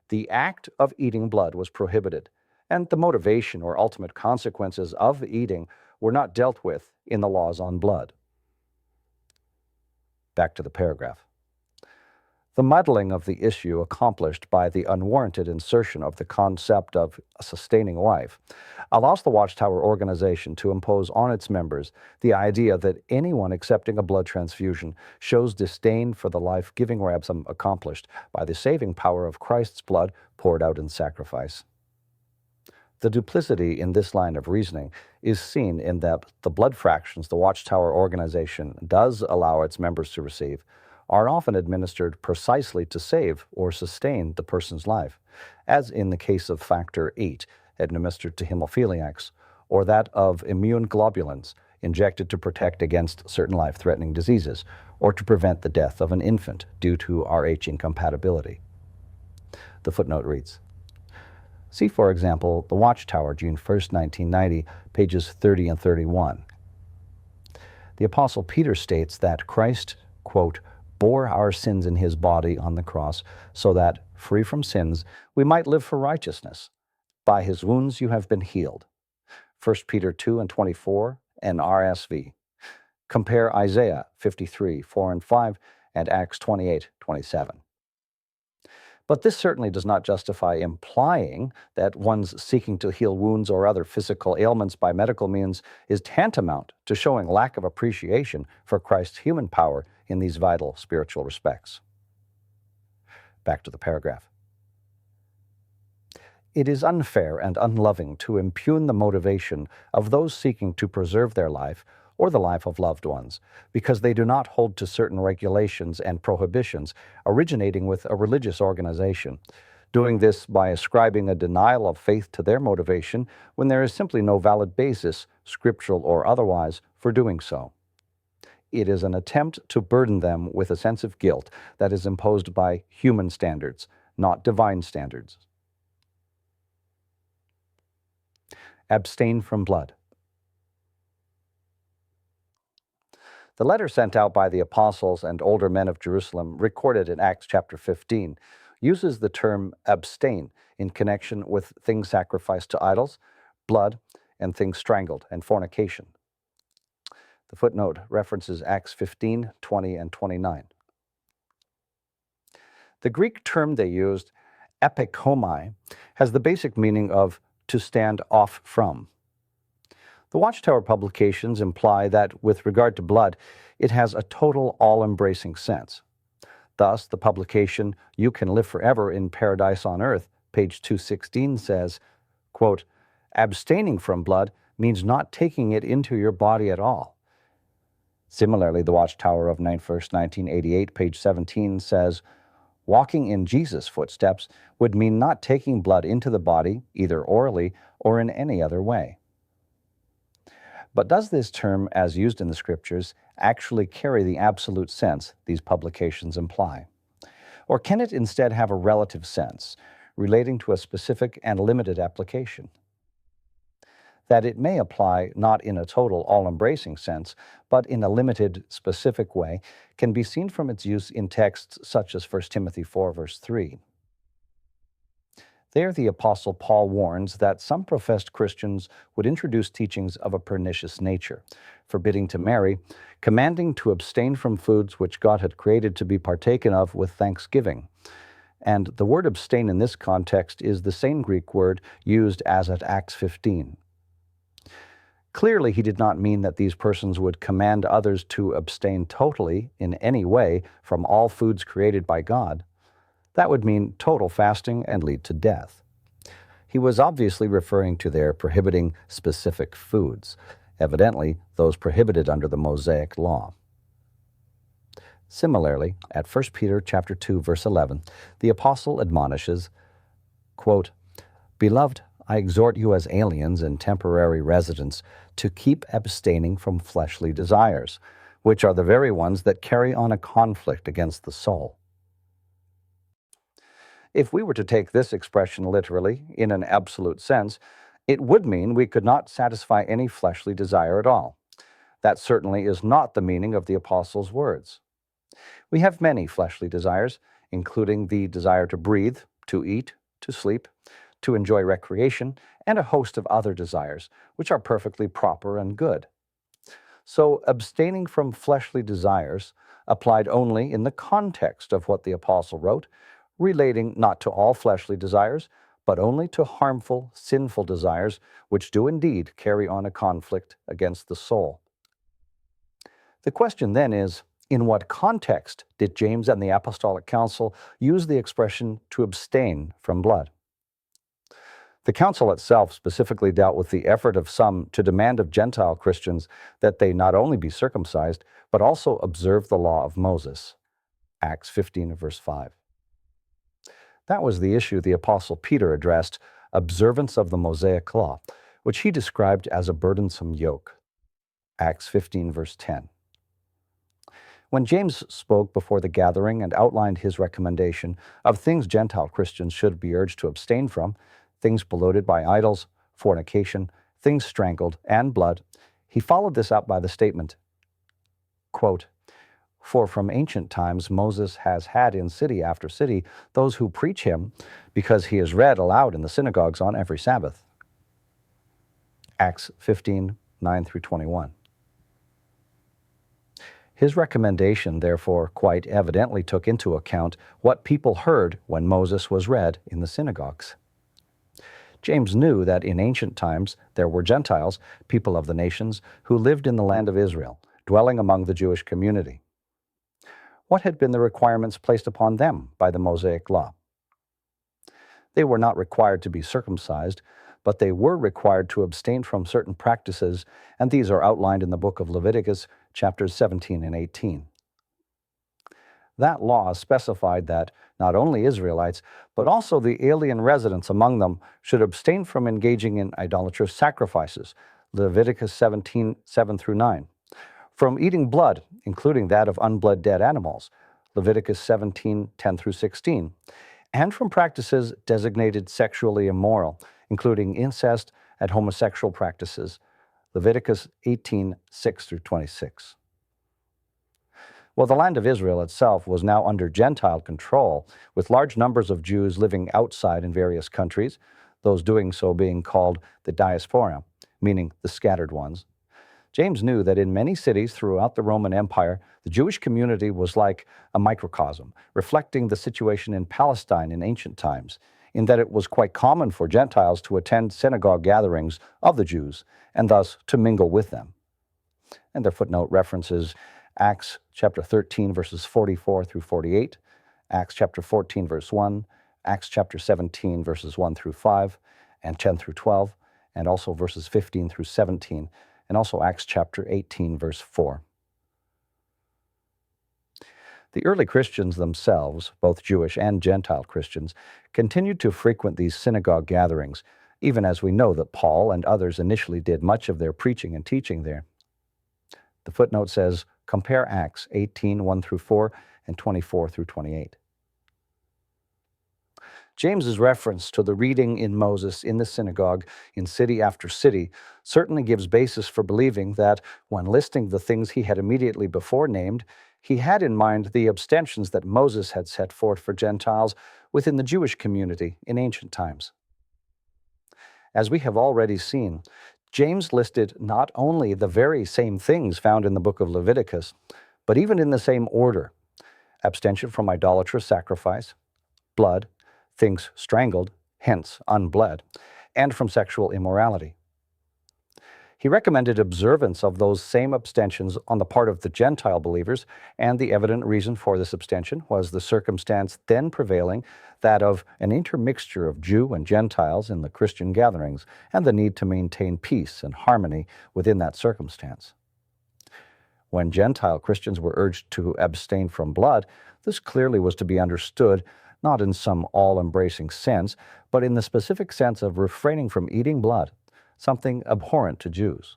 The act of eating blood was prohibited, and the motivation or ultimate consequences of the eating were not dealt with in the laws on blood. Back to the paragraph. The muddling of the issue accomplished by the unwarranted insertion of the concept of a sustaining life allows the Watchtower organization to impose on its members the idea that anyone accepting a blood transfusion shows disdain for the life-giving ransom accomplished by the saving power of Christ's blood poured out in sacrifice. The duplicity in this line of reasoning is seen in that the blood fractions the Watchtower organization does allow its members to receive are often administered precisely to save or sustain the person's life, as in the case of factor VIII administered to hemophiliacs, or that of immune globulins injected to protect against certain life-threatening diseases, or to prevent the death of an infant due to Rh incompatibility. The footnote reads, see, for example, The Watchtower, June 1st, 1990, pages 30 and 31. The Apostle Peter states that Christ, quote, bore our sins in his body on the cross, so that, free from sins, we might live for righteousness. By his wounds you have been healed. 1 Peter 2 and 24 and RSV. Compare Isaiah 53, 4 and 5, and Acts 28, 27. But this certainly does not justify implying that one's seeking to heal wounds or other physical ailments by medical means is tantamount to showing lack of appreciation for Christ's human power in these vital spiritual respects. Back to the paragraph. It is unfair and unloving to impugn the motivation of those seeking to preserve their life or the life of loved ones, because they do not hold to certain regulations and prohibitions originating with a religious organization, doing this by ascribing a denial of faith to their motivation when there is simply no valid basis, scriptural or otherwise, for doing so. It is an attempt to burden them with a sense of guilt that is imposed by human standards, not divine standards. Abstain from blood. The letter sent out by the apostles and older men of Jerusalem, recorded in Acts chapter 15, uses the term abstain in connection with things sacrificed to idols, blood, and things strangled, and fornication. The footnote references Acts 15, 20, and 29. The Greek term they used, epikomai, has the basic meaning of to stand off from. The Watchtower publications imply that, with regard to blood, it has a total, all-embracing sense. Thus, the publication You Can Live Forever in Paradise on Earth, page 216, says, quote, abstaining from blood means not taking it into your body at all. Similarly, the Watchtower of 9 1st, 1988, page 17, says, walking in Jesus' footsteps would mean not taking blood into the body, either orally or in any other way. But does this term, as used in the Scriptures, actually carry the absolute sense these publications imply? Or can it instead have a relative sense, relating to a specific and limited application? That it may apply not in a total, all-embracing sense, but in a limited, specific way, can be seen from its use in texts such as 1 Timothy 4, verse 3. There, the Apostle Paul warns that some professed Christians would introduce teachings of a pernicious nature, forbidding to marry, commanding to abstain from foods which God had created to be partaken of with thanksgiving. And the word abstain in this context is the same Greek word used as at Acts 15. Clearly, he did not mean that these persons would command others to abstain totally, in any way, from all foods created by God. That would mean total fasting and lead to death. He was obviously referring to their prohibiting specific foods, evidently those prohibited under the Mosaic law. Similarly, at 1 Peter chapter 2, verse 11, the apostle admonishes, quote, beloved, I exhort you as aliens and temporary residents to keep abstaining from fleshly desires, which are the very ones that carry on a conflict against the soul. If we were to take this expression literally, in an absolute sense, it would mean we could not satisfy any fleshly desire at all. That certainly is not the meaning of the apostle's words. We have many fleshly desires, including the desire to breathe, to eat, to sleep, to enjoy recreation, and a host of other desires, which are perfectly proper and good. So, abstaining from fleshly desires applied only in the context of what the apostle wrote, relating not to all fleshly desires, but only to harmful, sinful desires, which do indeed carry on a conflict against the soul. The question then is, in what context did James and the Apostolic Council use the expression to abstain from blood? The council itself specifically dealt with the effort of some to demand of Gentile Christians that they not only be circumcised, but also observe the law of Moses. Acts 15, verse 5. That was the issue the Apostle Peter addressed, observance of the Mosaic law, which he described as a burdensome yoke. Acts 15, verse 10. When James spoke before the gathering and outlined his recommendation of things Gentile Christians should be urged to abstain from, things polluted by idols, fornication, things strangled, and blood, he followed this up by the statement, quote, "For from ancient times Moses has had in city after city those who preach him, because he is read aloud in the synagogues on every Sabbath." Acts 15, 9 through 21. His recommendation, therefore, quite evidently took into account what people heard when Moses was read in the synagogues. James knew that in ancient times there were Gentiles, people of the nations, who lived in the land of Israel, dwelling among the Jewish community. What had been the requirements placed upon them by the Mosaic law? They were not required to be circumcised, but they were required to abstain from certain practices, and these are outlined in the book of Leviticus, chapters 17 and 18. That law specified that not only Israelites, but also the alien residents among them should abstain from engaging in idolatrous sacrifices, Leviticus 17, 7 through 9, from eating blood, including that of unbled dead animals, Leviticus 17, 10 through 16, and from practices designated sexually immoral, including incest and homosexual practices, Leviticus 18, 6 through 26. Well, the land of Israel itself was now under Gentile control, with large numbers of Jews living outside in various countries, those doing so being called the diaspora, meaning the scattered ones. James knew that in many cities throughout the Roman Empire, the Jewish community was like a microcosm, reflecting the situation in Palestine in ancient times, in that it was quite common for Gentiles to attend synagogue gatherings of the Jews, and thus to mingle with them. And their footnote references Acts chapter 13, verses 44 through 48, Acts chapter 14, verse 1, Acts chapter 17, verses 1 through 5, and 10 through 12, and also verses 15 through 17, and also Acts chapter 18, verse 4. The early Christians themselves, both Jewish and Gentile Christians, continued to frequent these synagogue gatherings, even as we know that Paul and others initially did much of their preaching and teaching there. The footnote says, compare Acts 18, 1 through 4, and 24 through 28. James's reference to the reading in Moses in the synagogue in city after city certainly gives basis for believing that when listing the things he had immediately before named, he had in mind the abstentions that Moses had set forth for Gentiles within the Jewish community in ancient times. As we have already seen, James listed not only the very same things found in the book of Leviticus, but even in the same order: abstention from idolatrous sacrifice, blood, things strangled, hence unbled, and from sexual immorality. He recommended observance of those same abstentions on the part of the Gentile believers, and the evident reason for this abstention was the circumstance then prevailing, that of an intermixture of Jew and Gentiles in the Christian gatherings, and the need to maintain peace and harmony within that circumstance. When Gentile Christians were urged to abstain from blood, this clearly was to be understood not in some all-embracing sense, but in the specific sense of refraining from eating blood, something abhorrent to Jews.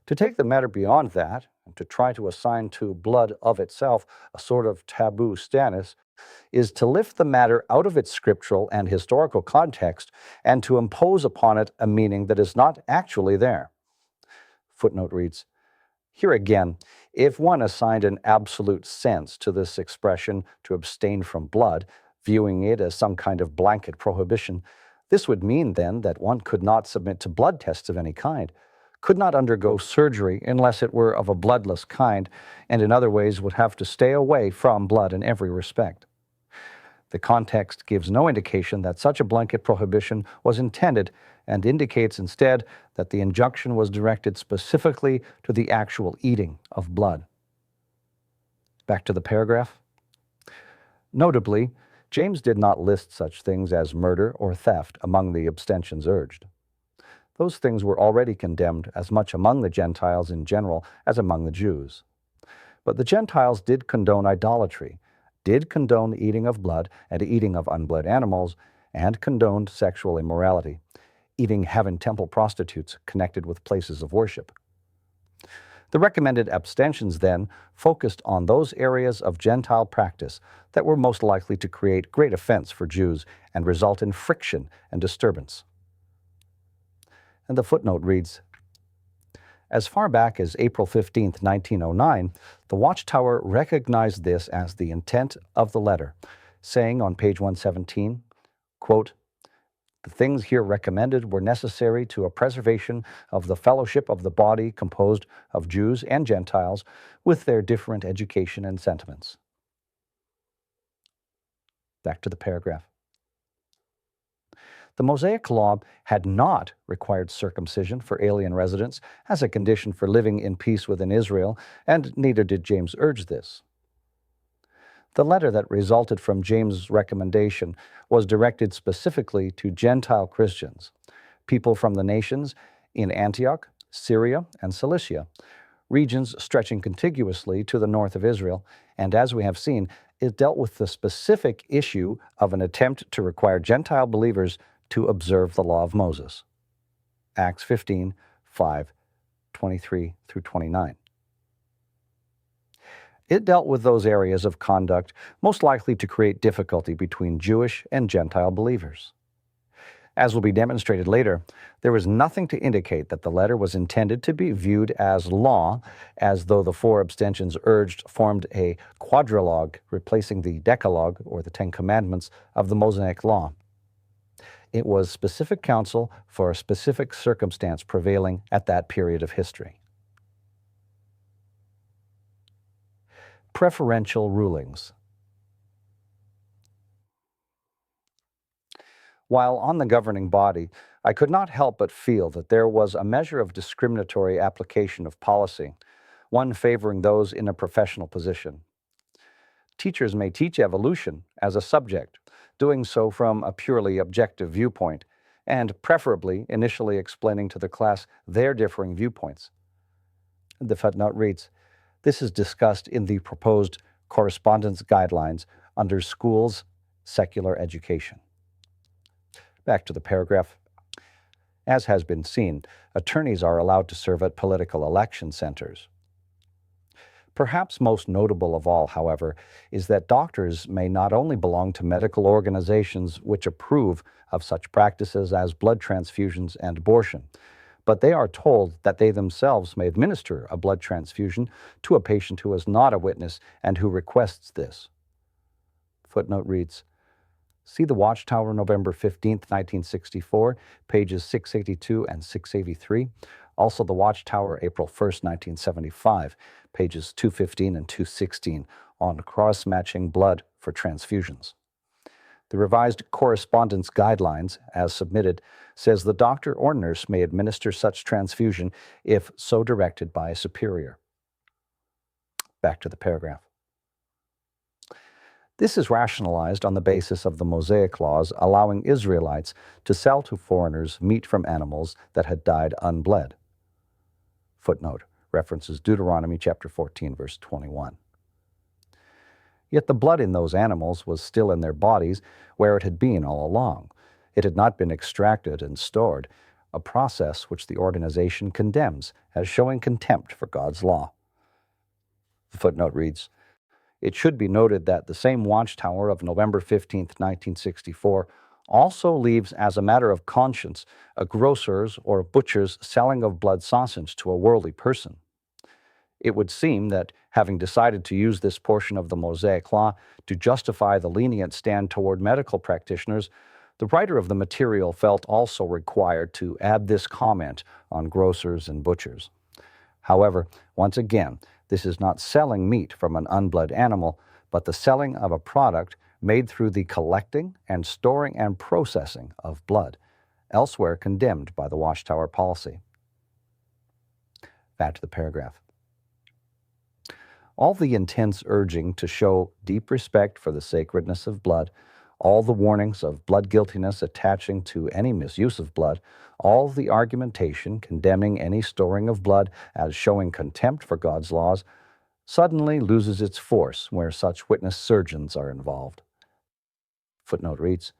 To take the matter beyond that, and to try to assign to blood of itself a sort of taboo status, is to lift the matter out of its scriptural and historical context and to impose upon it a meaning that is not actually there. Footnote reads, here again, if one assigned an absolute sense to this expression to abstain from blood, viewing it as some kind of blanket prohibition, this would mean then that one could not submit to blood tests of any kind, could not undergo surgery unless it were of a bloodless kind, and in other ways would have to stay away from blood in every respect. The context gives no indication that such a blanket prohibition was intended and indicates instead that the injunction was directed specifically to the actual eating of blood. Back to the paragraph. Notably, James did not list such things as murder or theft among the abstentions urged. Those things were already condemned as much among the Gentiles in general as among the Jews. But the Gentiles did condone idolatry, did condone eating of blood and eating of unbled animals, and condoned sexual immorality, eating heaven temple prostitutes connected with places of worship. The recommended abstentions then focused on those areas of Gentile practice that were most likely to create great offense for Jews and result in friction and disturbance. And the footnote reads, as far back as April 15, 1909, the Watchtower recognized this as the intent of the letter, saying on page 117, quote, the things here recommended were necessary to a preservation of the fellowship of the body composed of Jews and Gentiles with their different education and sentiments. Back to the paragraph. The Mosaic Law had not required circumcision for alien residents as a condition for living in peace within Israel, and neither did James urge this. The letter that resulted from James' recommendation was directed specifically to Gentile Christians, people from the nations in Antioch, Syria, and Cilicia, regions stretching contiguously to the north of Israel, and as we have seen, it dealt with the specific issue of an attempt to require Gentile believers to observe the law of Moses. Acts 15, 5, 23 through 29. It dealt with those areas of conduct most likely to create difficulty between Jewish and Gentile believers. As will be demonstrated later, there was nothing to indicate that the letter was intended to be viewed as law, as though the 4 abstentions urged formed a quadrilogue replacing the Decalogue, or the 10 Commandments, of the Mosaic Law. It was specific counsel for a specific circumstance prevailing at that period of history. Preferential rulings. While on the governing body, I could not help but feel that there was a measure of discriminatory application of policy, one favoring those in a professional position. Teachers may teach evolution as a subject, doing so from a purely objective viewpoint, and preferably initially explaining to the class their differing viewpoints. The footnote reads, this is discussed in the proposed correspondence guidelines under schools, secular education. Back to the paragraph. As has been seen, attorneys are allowed to serve at political election centers. Perhaps most notable of all, however, is that doctors may not only belong to medical organizations which approve of such practices as blood transfusions and abortion, but they are told that they themselves may administer a blood transfusion to a patient who is not a witness and who requests this. Footnote reads, see the Watchtower, November 15, 1964, pages 682 and 683. Also the Watchtower, April 1, 1975, pages 215 and 216, on cross-matching blood for transfusions. The revised correspondence guidelines, as submitted, says the doctor or nurse may administer such transfusion if so directed by a superior. Back to the paragraph. This is rationalized on the basis of the Mosaic laws allowing Israelites to sell to foreigners meat from animals that had died unbled. Footnote references Deuteronomy chapter 14, verse 21. Yet the blood in those animals was still in their bodies where it had been all along. It had not been extracted and stored, a process which the organization condemns as showing contempt for God's law. The footnote reads, It should be noted that the same watchtower of November 15, 1964, also leaves as a matter of conscience a grocer's or butcher's selling of blood sausage to a worldly person. It would seem that, having decided to use this portion of the Mosaic Law to justify the lenient stand toward medical practitioners, the writer of the material felt also required to add this comment on grocers and butchers. However, once again, this is not selling meat from an unblood animal, but the selling of a product made through the collecting and storing and processing of blood, elsewhere condemned by the Watchtower policy. Back to the paragraph. All the intense urging to show deep respect for the sacredness of blood, all the warnings of blood guiltiness attaching to any misuse of blood, all the argumentation condemning any storing of blood as showing contempt for God's laws, suddenly loses its force where such witness surgeons are involved. Footnote reads,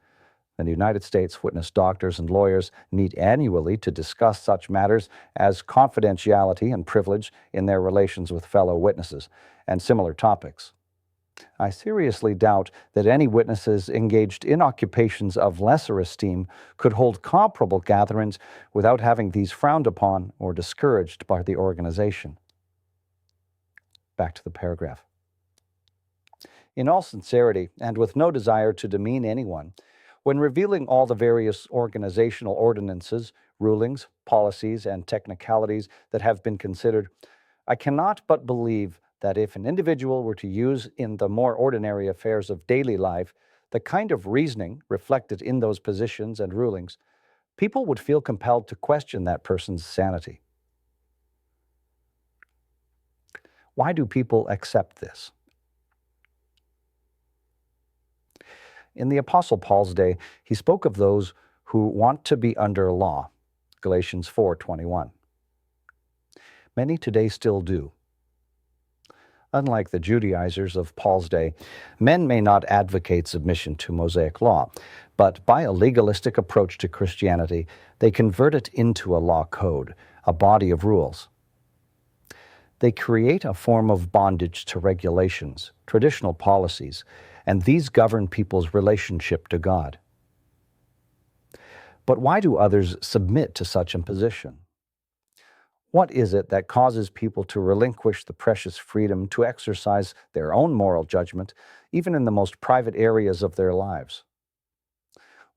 the United States witness doctors and lawyers meet annually to discuss such matters as confidentiality and privilege in their relations with fellow witnesses and similar topics. I seriously doubt that any witnesses engaged in occupations of lesser esteem could hold comparable gatherings without having these frowned upon or discouraged by the organization. Back to the paragraph. In all sincerity, and with no desire to demean anyone, when revealing all the various organizational ordinances, rulings, policies, and technicalities that have been considered, I cannot but believe that if an individual were to use in the more ordinary affairs of daily life the kind of reasoning reflected in those positions and rulings, people would feel compelled to question that person's sanity. Why do people accept this? In the Apostle Paul's day, he spoke of those who want to be under law, Galatians 4:21. Many today still do. Unlike the Judaizers of Paul's day, men may not advocate submission to Mosaic law, but by a legalistic approach to Christianity, they convert it into a law code, a body of rules. They create a form of bondage to regulations, traditional policies, and these govern people's relationship to God. But why do others submit to such imposition? What is it that causes people to relinquish the precious freedom to exercise their own moral judgment, even in the most private areas of their lives?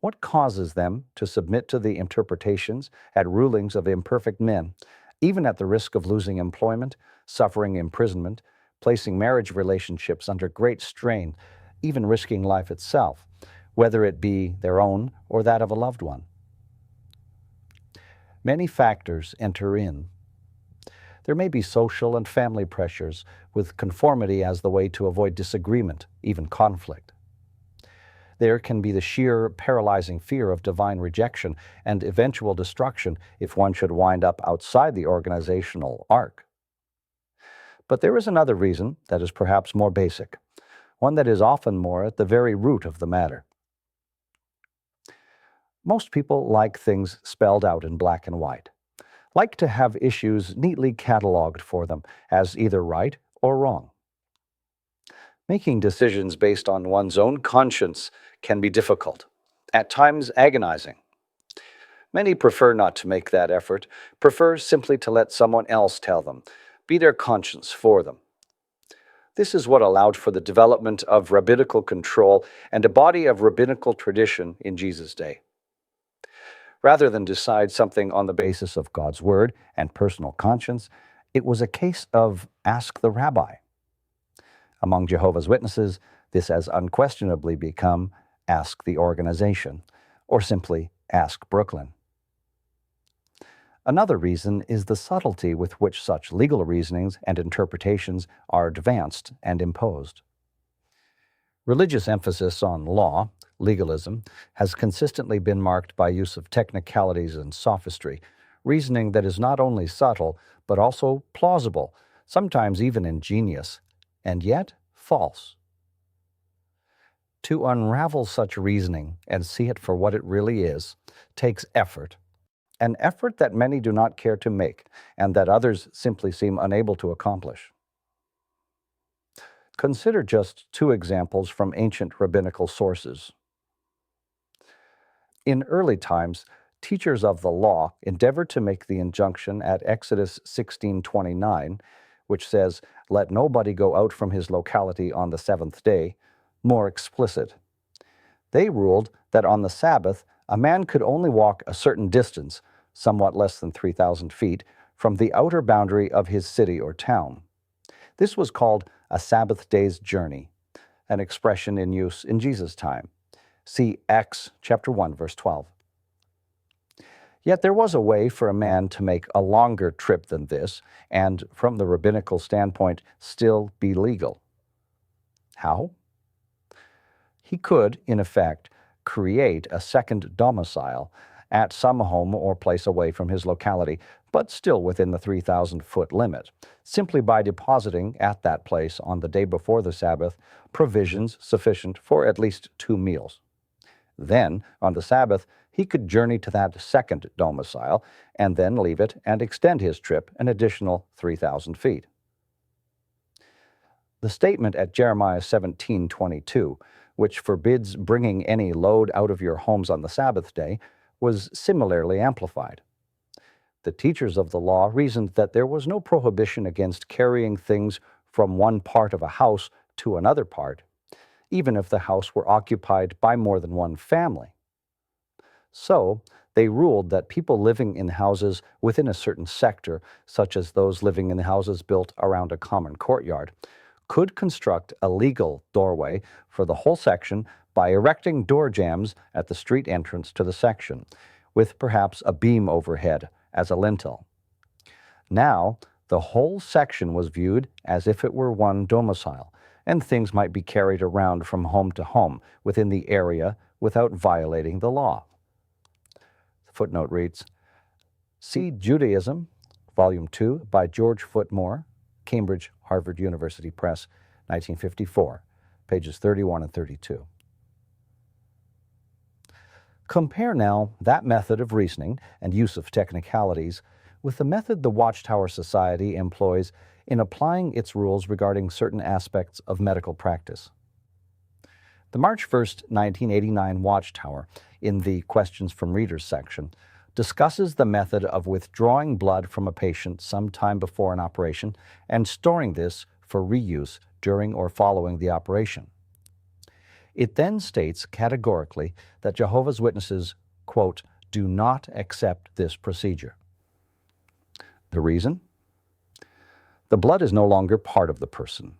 What causes them to submit to the interpretations and rulings of imperfect men, even at the risk of losing employment, suffering imprisonment, placing marriage relationships under great strain, even risking life itself, whether it be their own or that of a loved one? Many factors enter in. There may be social and family pressures, with conformity as the way to avoid disagreement, even conflict. There can be the sheer paralyzing fear of divine rejection and eventual destruction if one should wind up outside the organizational arc. But there is another reason that is perhaps more basic, one that is often more at the very root of the matter. Most people like things spelled out in black and white, like to have issues neatly cataloged for them as either right or wrong. Making decisions based on one's own conscience can be difficult, at times agonizing. Many prefer not to make that effort, prefer simply to let someone else tell them, be their conscience for them. This is what allowed for the development of rabbinical control and a body of rabbinical tradition in Jesus' day. Rather than decide something on the basis of God's word and personal conscience, it was a case of ask the rabbi. Among Jehovah's Witnesses, this has unquestionably become ask the organization, or simply ask Brooklyn. Another reason is the subtlety with which such legal reasonings and interpretations are advanced and imposed. Religious emphasis on law, legalism, has consistently been marked by use of technicalities and sophistry, reasoning that is not only subtle, but also plausible, sometimes even ingenious, and yet false. To unravel such reasoning and see it for what it really is takes effort, an effort that many do not care to make and that others simply seem unable to accomplish. Consider just two examples from ancient rabbinical sources. In early times, teachers of the law endeavored to make the injunction at Exodus 16:29, which says, "Let nobody go out from his locality on the seventh day," more explicit. They ruled that on the Sabbath, a man could only walk a certain distance, somewhat less than 3,000 feet, from the outer boundary of his city or town. This was called a Sabbath day's journey, an expression in use in Jesus' time. See Acts chapter 1, verse 12. Yet there was a way for a man to make a longer trip than this, and from the rabbinical standpoint, still be legal. How? He could, in effect, create a second domicile at some home or place away from his locality, but still within the 3,000-foot limit, simply by depositing at that place on the day before the Sabbath provisions sufficient for at least 2 meals. Then, on the Sabbath, he could journey to that second domicile and then leave it and extend his trip an additional 3,000 feet. The statement at Jeremiah 17:22, which forbids bringing any load out of your homes on the Sabbath day, was similarly amplified. The teachers of the law reasoned that there was no prohibition against carrying things from one part of a house to another part, even if the house were occupied by more than one family. So, they ruled that people living in houses within a certain sector, such as those living in houses built around a common courtyard, could construct a legal doorway for the whole section by erecting door jambs at the street entrance to the section, with perhaps a beam overhead as a lintel. Now, the whole section was viewed as if it were one domicile, and things might be carried around from home to home within the area without violating the law. The footnote reads, see Judaism, Volume 2, by George Foot Moore, Cambridge, Harvard University Press, 1954, pages 31 and 32. Compare now that method of reasoning and use of technicalities with the method the Watchtower Society employs in applying its rules regarding certain aspects of medical practice. The March 1st, 1989 Watchtower, in the Questions from Readers section, discusses the method of withdrawing blood from a patient some time before an operation and storing this for reuse during or following the operation. It then states categorically that Jehovah's Witnesses, quote, do not accept this procedure. The reason? The blood is no longer part of the person.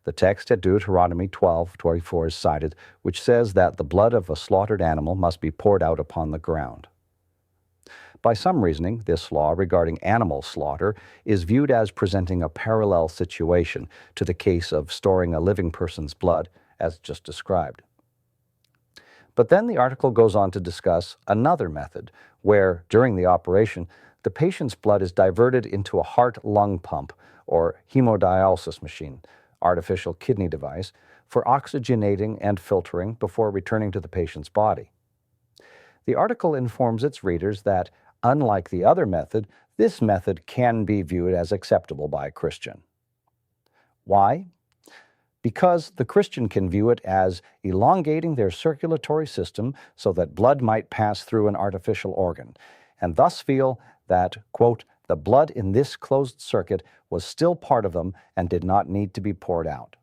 The text at Deuteronomy 12:24 is cited, which says that the blood of a slaughtered animal must be poured out upon the ground. By some reasoning, this law regarding animal slaughter is viewed as presenting a parallel situation to the case of storing a living person's blood, as just described. But then the article goes on to discuss another method where, during the operation, the patient's blood is diverted into a heart-lung pump or hemodialysis machine, artificial kidney device, for oxygenating and filtering before returning to the patient's body. The article informs its readers that, unlike the other method, this method can be viewed as acceptable by a Christian. Why? Because the Christian can view it as elongating their circulatory system so that blood might pass through an artificial organ, and thus feel that, quote, the blood in this closed circuit was still part of them and did not need to be poured out.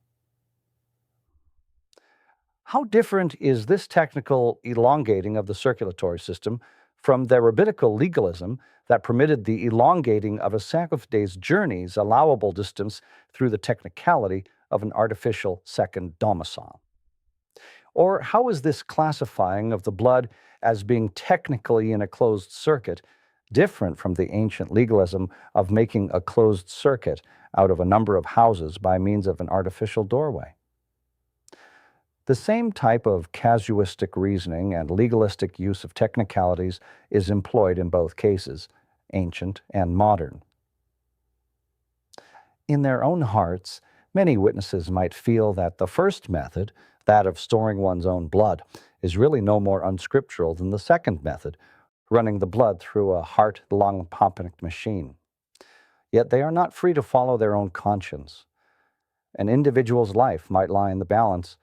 How different is this technical elongating of the circulatory system from the rabbinical legalism that permitted the elongating of a Sabbath day's journey's allowable distance through the technicality of an artificial second domicile? Or how is this classifying of the blood as being technically in a closed circuit different from the ancient legalism of making a closed circuit out of a number of houses by means of an artificial doorway? The same type of casuistic reasoning and legalistic use of technicalities is employed in both cases, ancient and modern. In their own hearts, many witnesses might feel that the first method, that of storing one's own blood, is really no more unscriptural than the second method, running the blood through a heart-lung pumping machine. Yet they are not free to follow their own conscience. An individual's life might lie in the balance,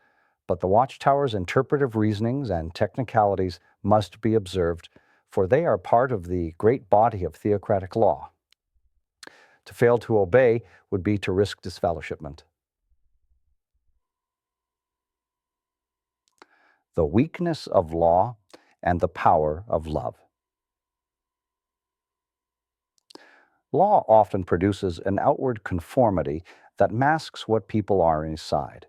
but the Watchtower's interpretive reasonings and technicalities must be observed, for they are part of the great body of theocratic law. To fail to obey would be to risk disfellowshipment. The weakness of law and the power of love. Law often produces an outward conformity that masks what people are inside.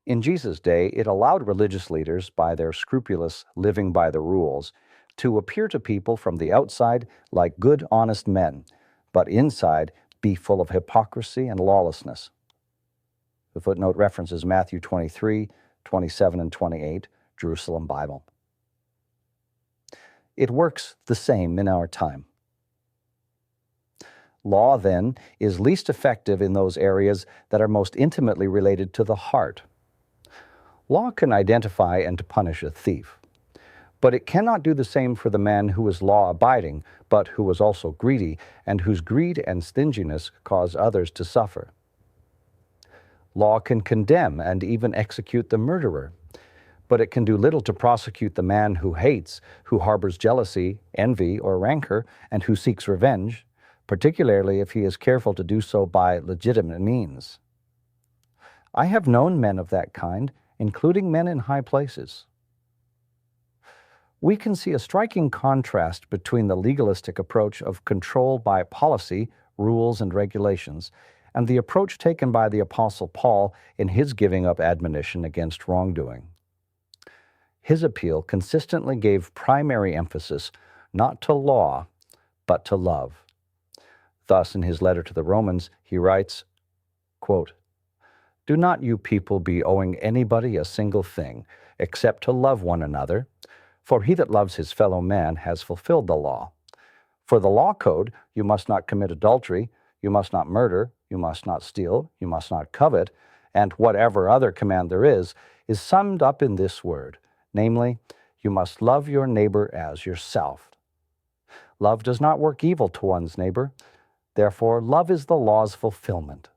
In Jesus' day, it allowed religious leaders, by their scrupulous living by the rules, to appear to people from the outside like good, honest men, but inside be full of hypocrisy and lawlessness. The footnote references Matthew 23, 27, and 28, Jerusalem Bible. It works the same in our time. Law, then, is least effective in those areas that are most intimately related to the heart. Law can identify and punish a thief, but it cannot do the same for the man who is law-abiding, but who is also greedy, and whose greed and stinginess cause others to suffer. Law can condemn and even execute the murderer, but it can do little to prosecute the man who hates, who harbors jealousy, envy, or rancor, and who seeks revenge, particularly if he is careful to do so by legitimate means. I have known men of that kind, including men in high places. We can see a striking contrast between the legalistic approach of control by policy, rules, and regulations, and the approach taken by the Apostle Paul in his giving up admonition against wrongdoing. His appeal consistently gave primary emphasis not to law, but to love. Thus, in his letter to the Romans, he writes, quote, "Do not you people be owing anybody a single thing, except to love one another, for he that loves his fellow man has fulfilled the law. For the law code, you must not commit adultery, you must not murder, you must not steal, you must not covet, and whatever other command there is summed up in this word, namely, you must love your neighbor as yourself. Love does not work evil to one's neighbor. Therefore, love is the law's fulfillment."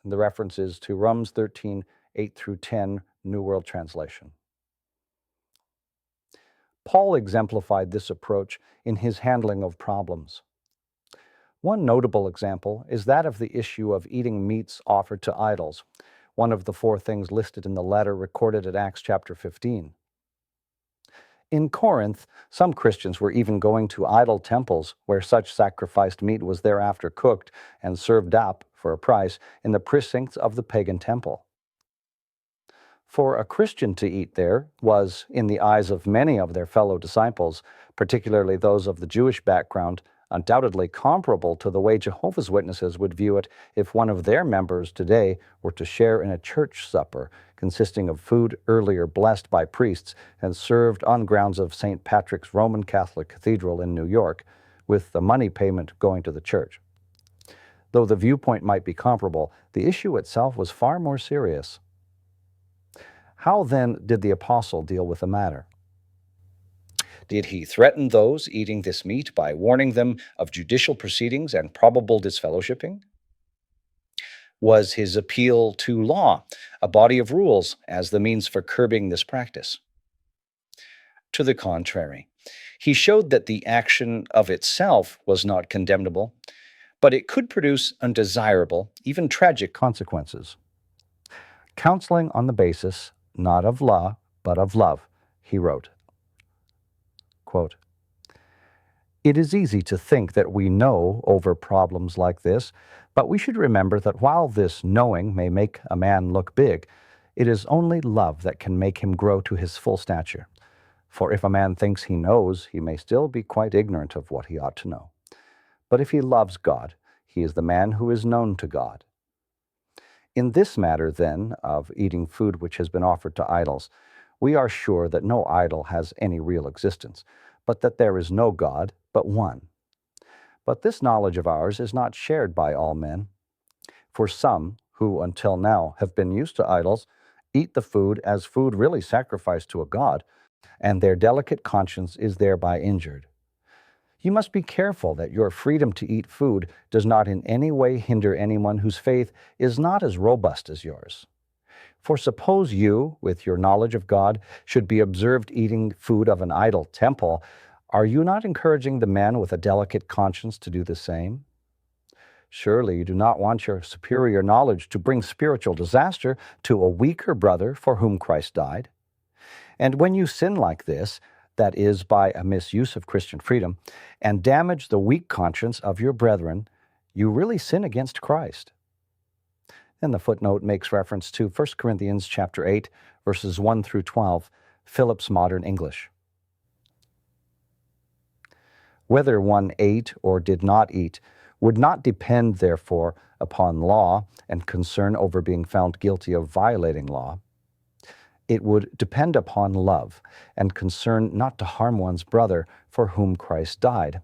And the reference is to Romans 13, 8 through 10, New World Translation. Paul exemplified this approach in his handling of problems. One notable example is that of the issue of eating meats offered to idols, one of the 4 things listed in the letter recorded at Acts chapter 15. In Corinth, some Christians were even going to idol temples where such sacrificed meat was thereafter cooked and served up, for a price, in the precincts of the pagan temple. For a Christian to eat there was, in the eyes of many of their fellow disciples, particularly those of the Jewish background, undoubtedly comparable to the way Jehovah's Witnesses would view it if one of their members today were to share in a church supper consisting of food earlier blessed by priests and served on grounds of St. Patrick's Roman Catholic Cathedral in New York, with the money payment going to the church. Though the viewpoint might be comparable, the issue itself was far more serious. How then did the apostle deal with the matter? Did he threaten those eating this meat by warning them of judicial proceedings and probable disfellowshipping? Was his appeal to law, a body of rules, as the means for curbing this practice? To the contrary, he showed that the action of itself was not condemnable, but it could produce undesirable, even tragic consequences. Counseling on the basis not of law, but of love, he wrote, quote, "It is easy to think that we know over problems like this, but we should remember that while this knowing may make a man look big, it is only love that can make him grow to his full stature. For if a man thinks he knows, he may still be quite ignorant of what he ought to know. But if he loves God, he is the man who is known to God." In this matter, then, of eating food which has been offered to idols, we are sure that no idol has any real existence, but that there is no God but one. But this knowledge of ours is not shared by all men. For some, who until now have been used to idols, eat the food as food really sacrificed to a god, and their delicate conscience is thereby injured. You must be careful that your freedom to eat food does not in any way hinder anyone whose faith is not as robust as yours. For suppose you, with your knowledge of God, should be observed eating food of an idol temple, are you not encouraging the man with a delicate conscience to do the same? Surely you do not want your superior knowledge to bring spiritual disaster to a weaker brother for whom Christ died. And when you sin like this, that is, by a misuse of Christian freedom, and damage the weak conscience of your brethren, you really sin against Christ. Then the footnote makes reference to 1 Corinthians chapter 8, verses 1 through 12, Phillips Modern English. Whether one ate or did not eat would not depend, therefore, upon law and concern over being found guilty of violating law. It would depend upon love and concern not to harm one's brother for whom Christ died.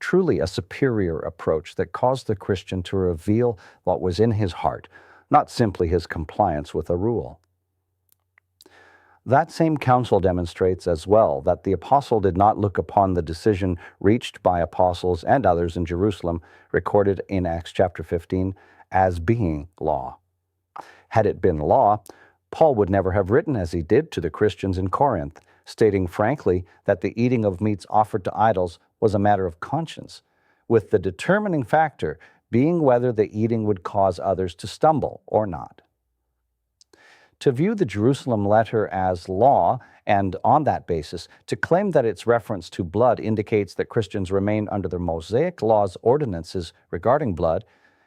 Truly a superior approach that caused the Christian to reveal what was in his heart, not simply his compliance with a rule. That same counsel demonstrates as well that the apostle did not look upon the decision reached by apostles and others in Jerusalem, recorded in Acts chapter 15, as being law. Had it been law, Paul would never have written as he did to the Christians in Corinth, stating frankly that the eating of meats offered to idols was a matter of conscience, with the determining factor being whether the eating would cause others to stumble or not. To view the Jerusalem letter as law, and on that basis, to claim that its reference to blood indicates that Christians remain under the Mosaic law's ordinances regarding blood,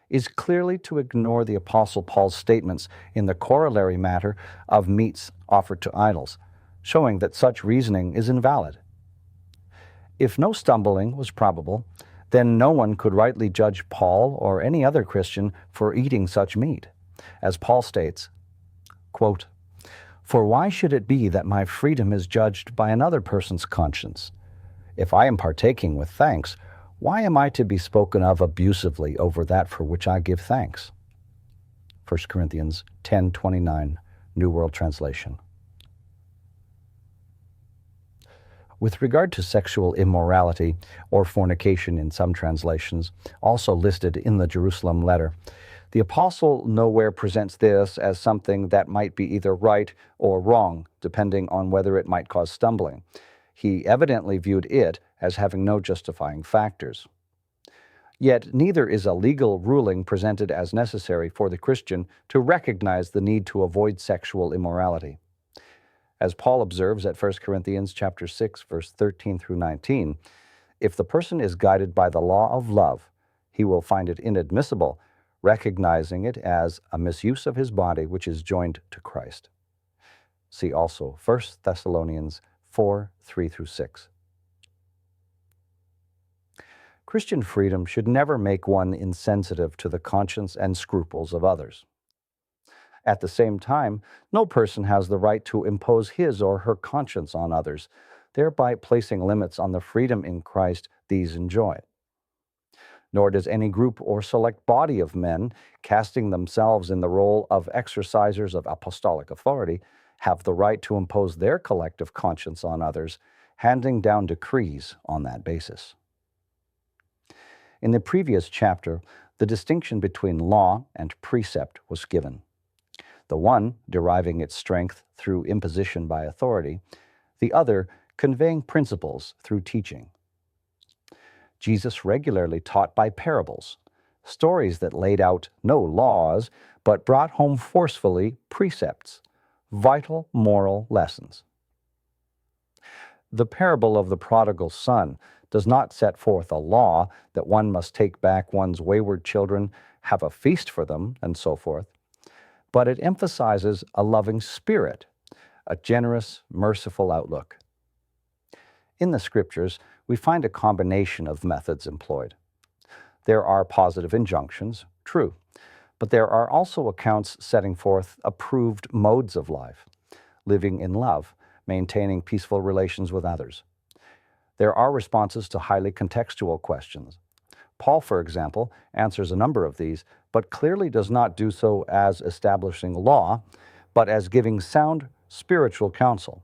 is clearly to ignore the Apostle Paul's statements in the corollary matter of meats offered to idols, showing that such reasoning is invalid. If no stumbling was probable, then no one could rightly judge Paul or any other Christian for eating such meat. As Paul states, quote, "For why should it be that my freedom is judged by another person's conscience? If I am partaking with thanks, why am I to be spoken of abusively over that for which I give thanks?" 1 Corinthians 10:29, New World Translation. With regard to sexual immorality, or fornication in some translations, also listed in the Jerusalem letter, the apostle nowhere presents this as something that might be either right or wrong, depending on whether it might cause stumbling. He evidently viewed it as having no justifying factors. Yet neither is a legal ruling presented as necessary for the Christian to recognize the need to avoid sexual immorality. As Paul observes at 1 Corinthians chapter 6, verse 13 through 19, if the person is guided by the law of love, he will find it inadmissible, recognizing it as a misuse of his body which is joined to Christ. See also 1 Thessalonians 4, 3 through 6. Christian freedom should never make one insensitive to the conscience and scruples of others. At the same time, no person has the right to impose his or her conscience on others, thereby placing limits on the freedom in Christ these enjoy. Nor does any group or select body of men, casting themselves in the role of exercisers of apostolic authority, have the right to impose their collective conscience on others, handing down decrees on that basis. In the previous chapter, the distinction between law and precept was given. The one deriving its strength through imposition by authority, the other conveying principles through teaching. Jesus regularly taught by parables, stories that laid out no laws, but brought home forcefully precepts, vital moral lessons. The parable of the prodigal son does not set forth a law that one must take back one's wayward children, have a feast for them, and so forth, but it emphasizes a loving spirit, a generous, merciful outlook. In the Scriptures, we find a combination of methods employed. There are positive injunctions, true, but there are also accounts setting forth approved modes of life, living in love, maintaining peaceful relations with others. There are responses to highly contextual questions. Paul, for example, answers a number of these, but clearly does not do so as establishing law, but as giving sound spiritual counsel,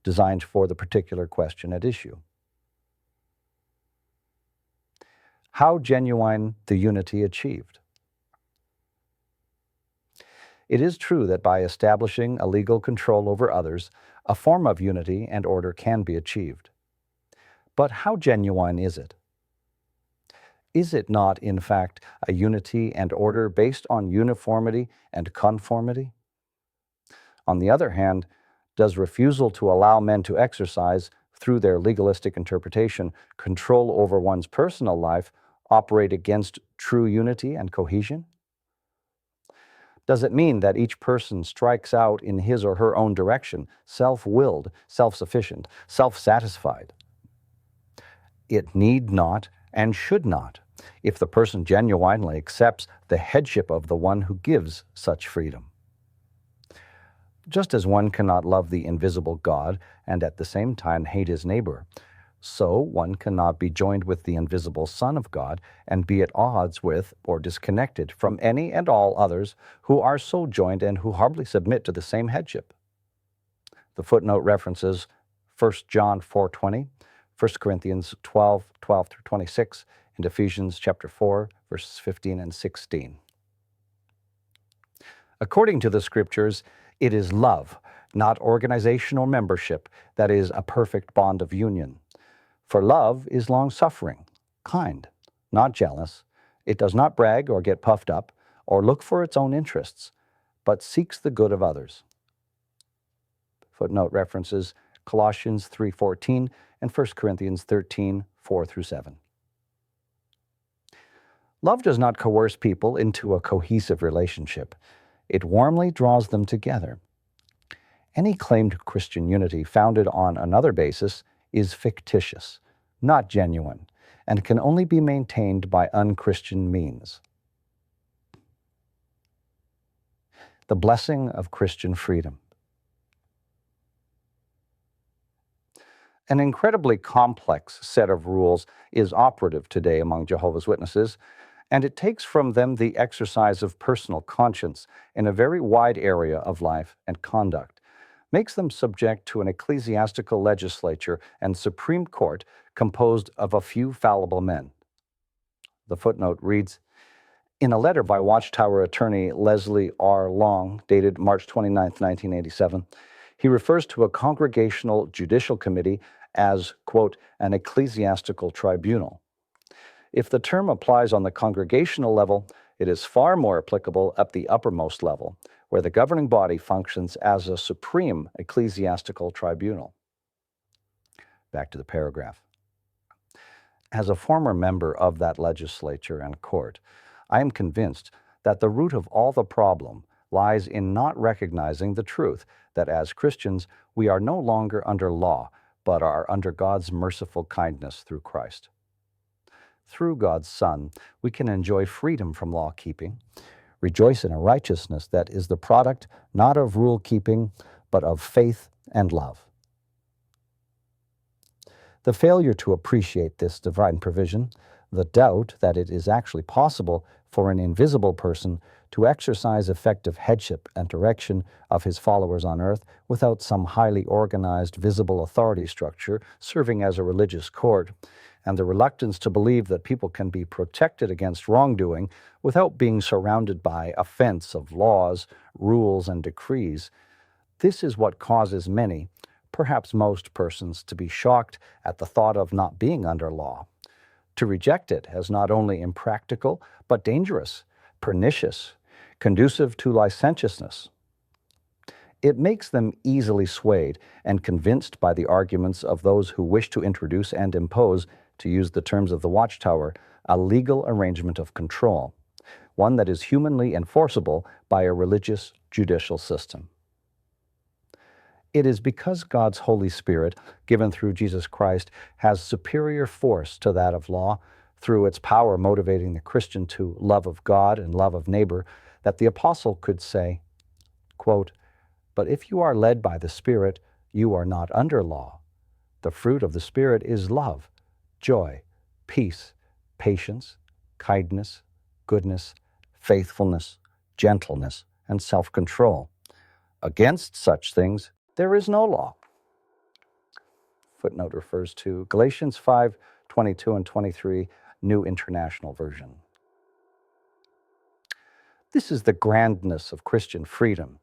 designed for the particular question at issue. How genuine the unity achieved? It is true that by establishing a legal control over others, a form of unity and order can be achieved. But how genuine is it? Is it not, in fact, a unity and order based on uniformity and conformity? On the other hand, does refusal to allow men to exercise, through their legalistic interpretation, control over one's personal life operate against true unity and cohesion? Does it mean that each person strikes out in his or her own direction, self-willed, self-sufficient, self-satisfied? It need not and should not, if the person genuinely accepts the headship of the one who gives such freedom. Just as one cannot love the invisible God and at the same time hate his neighbor, so one cannot be joined with the invisible Son of God and be at odds with or disconnected from any and all others who are so joined and who humbly submit to the same headship. The footnote references 1 John 4:20, 1 Corinthians 12:12 through 26, and Ephesians chapter 4, verses 15 and 16. According to the Scriptures, it is love, not organization or membership, that is a perfect bond of union. For love is long-suffering, kind, not jealous. It does not brag or get puffed up or look for its own interests, but seeks the good of others. Footnote references Colossians 3:14 and 1 Corinthians 13:4 through 7. Love does not coerce people into a cohesive relationship. It warmly draws them together. Any claimed Christian unity founded on another basis is fictitious, not genuine, and can only be maintained by unchristian means. The blessing of Christian freedom. An incredibly complex set of rules is operative today among Jehovah's Witnesses, and it takes from them the exercise of personal conscience in a very wide area of life and conduct, makes them subject to an ecclesiastical legislature and Supreme Court composed of a few fallible men. The footnote reads, in a letter by Watchtower attorney Leslie R. Long, dated March 29, 1987, he refers to a congregational judicial committee as, quote, an ecclesiastical tribunal. If the term applies on the congregational level, it is far more applicable at the uppermost level, where the governing body functions as a supreme ecclesiastical tribunal. Back to the paragraph. As a former member of that legislature and court, I am convinced that the root of all the problem lies in not recognizing the truth that as Christians we are no longer under law, but are under God's merciful kindness through Christ. Through God's Son, we can enjoy freedom from law-keeping, rejoice in a righteousness that is the product not of rule-keeping, but of faith and love. The failure to appreciate this divine provision, the doubt that it is actually possible for an invisible person to exercise effective headship and direction of his followers on earth without some highly organized, visible authority structure serving as a religious court, and the reluctance to believe that people can be protected against wrongdoing without being surrounded by a fence of laws, rules, and decrees, this is what causes many, perhaps most persons, to be shocked at the thought of not being under law, to reject it as not only impractical, but dangerous, pernicious, conducive to licentiousness. It makes them easily swayed and convinced by the arguments of those who wish to introduce and impose, to use the terms of the Watchtower, a legal arrangement of control, one that is humanly enforceable by a religious judicial system. It is because God's Holy Spirit, given through Jesus Christ, has superior force to that of law, through its power motivating the Christian to love of God and love of neighbor, that the apostle could say, quote, "But if you are led by the Spirit, you are not under law. The fruit of the Spirit is love, joy, peace, patience, kindness, goodness, faithfulness, gentleness, and self-control. Against such things there is no law." Footnote refers to Galatians 5:22 and 23, New International Version. This is the grandness of Christian freedom,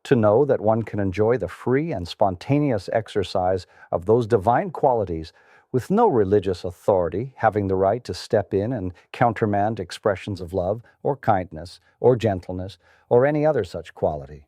to know that one can enjoy the free and spontaneous exercise of those divine qualities with no religious authority having the right to step in and countermand expressions of love or kindness or gentleness or any other such quality.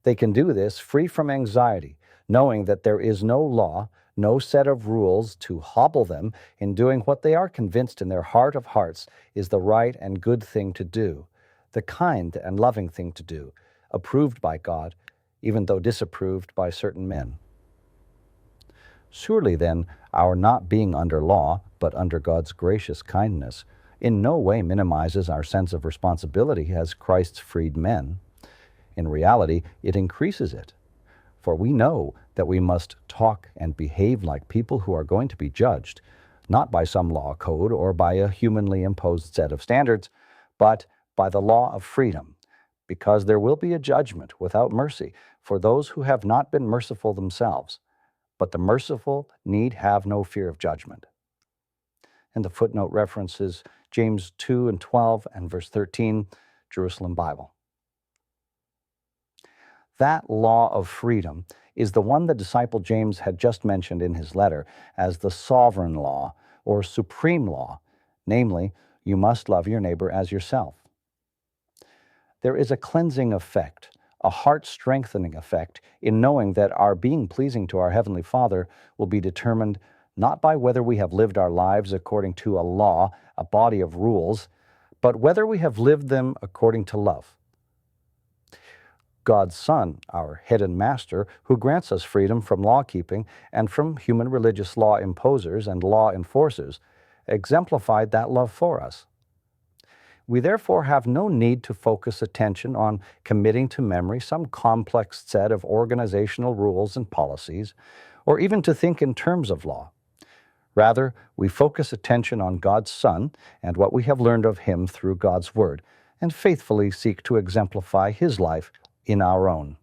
They can do this free from anxiety, knowing that there is no law, no set of rules to hobble them in doing what they are convinced in their heart of hearts is the right and good thing to do, the kind and loving thing to do, approved by God, even though disapproved by certain men. Surely then, our not being under law, but under God's gracious kindness, in no way minimizes our sense of responsibility as Christ's freed men. In reality, it increases it. For we know that we must talk and behave like people who are going to be judged, not by some law code or by a humanly imposed set of standards, but by the law of freedom, because there will be a judgment without mercy for those who have not been merciful themselves. But the merciful need have no fear of judgment. And the footnote references James 2:12 and verse 13, Jerusalem Bible. That law of freedom is the one the disciple James had just mentioned in his letter as the sovereign law or supreme law, namely, you must love your neighbor as yourself. There is a cleansing effect, a heart-strengthening effect in knowing that our being pleasing to our Heavenly Father will be determined not by whether we have lived our lives according to a law, a body of rules, but whether we have lived them according to love. God's Son, our head and master, who grants us freedom from law-keeping and from human religious law imposers and law enforcers, exemplified that love for us. We therefore have no need to focus attention on committing to memory some complex set of organizational rules and policies, or even to think in terms of law. Rather, we focus attention on God's Son and what we have learned of Him through God's Word, and faithfully seek to exemplify His life in our own.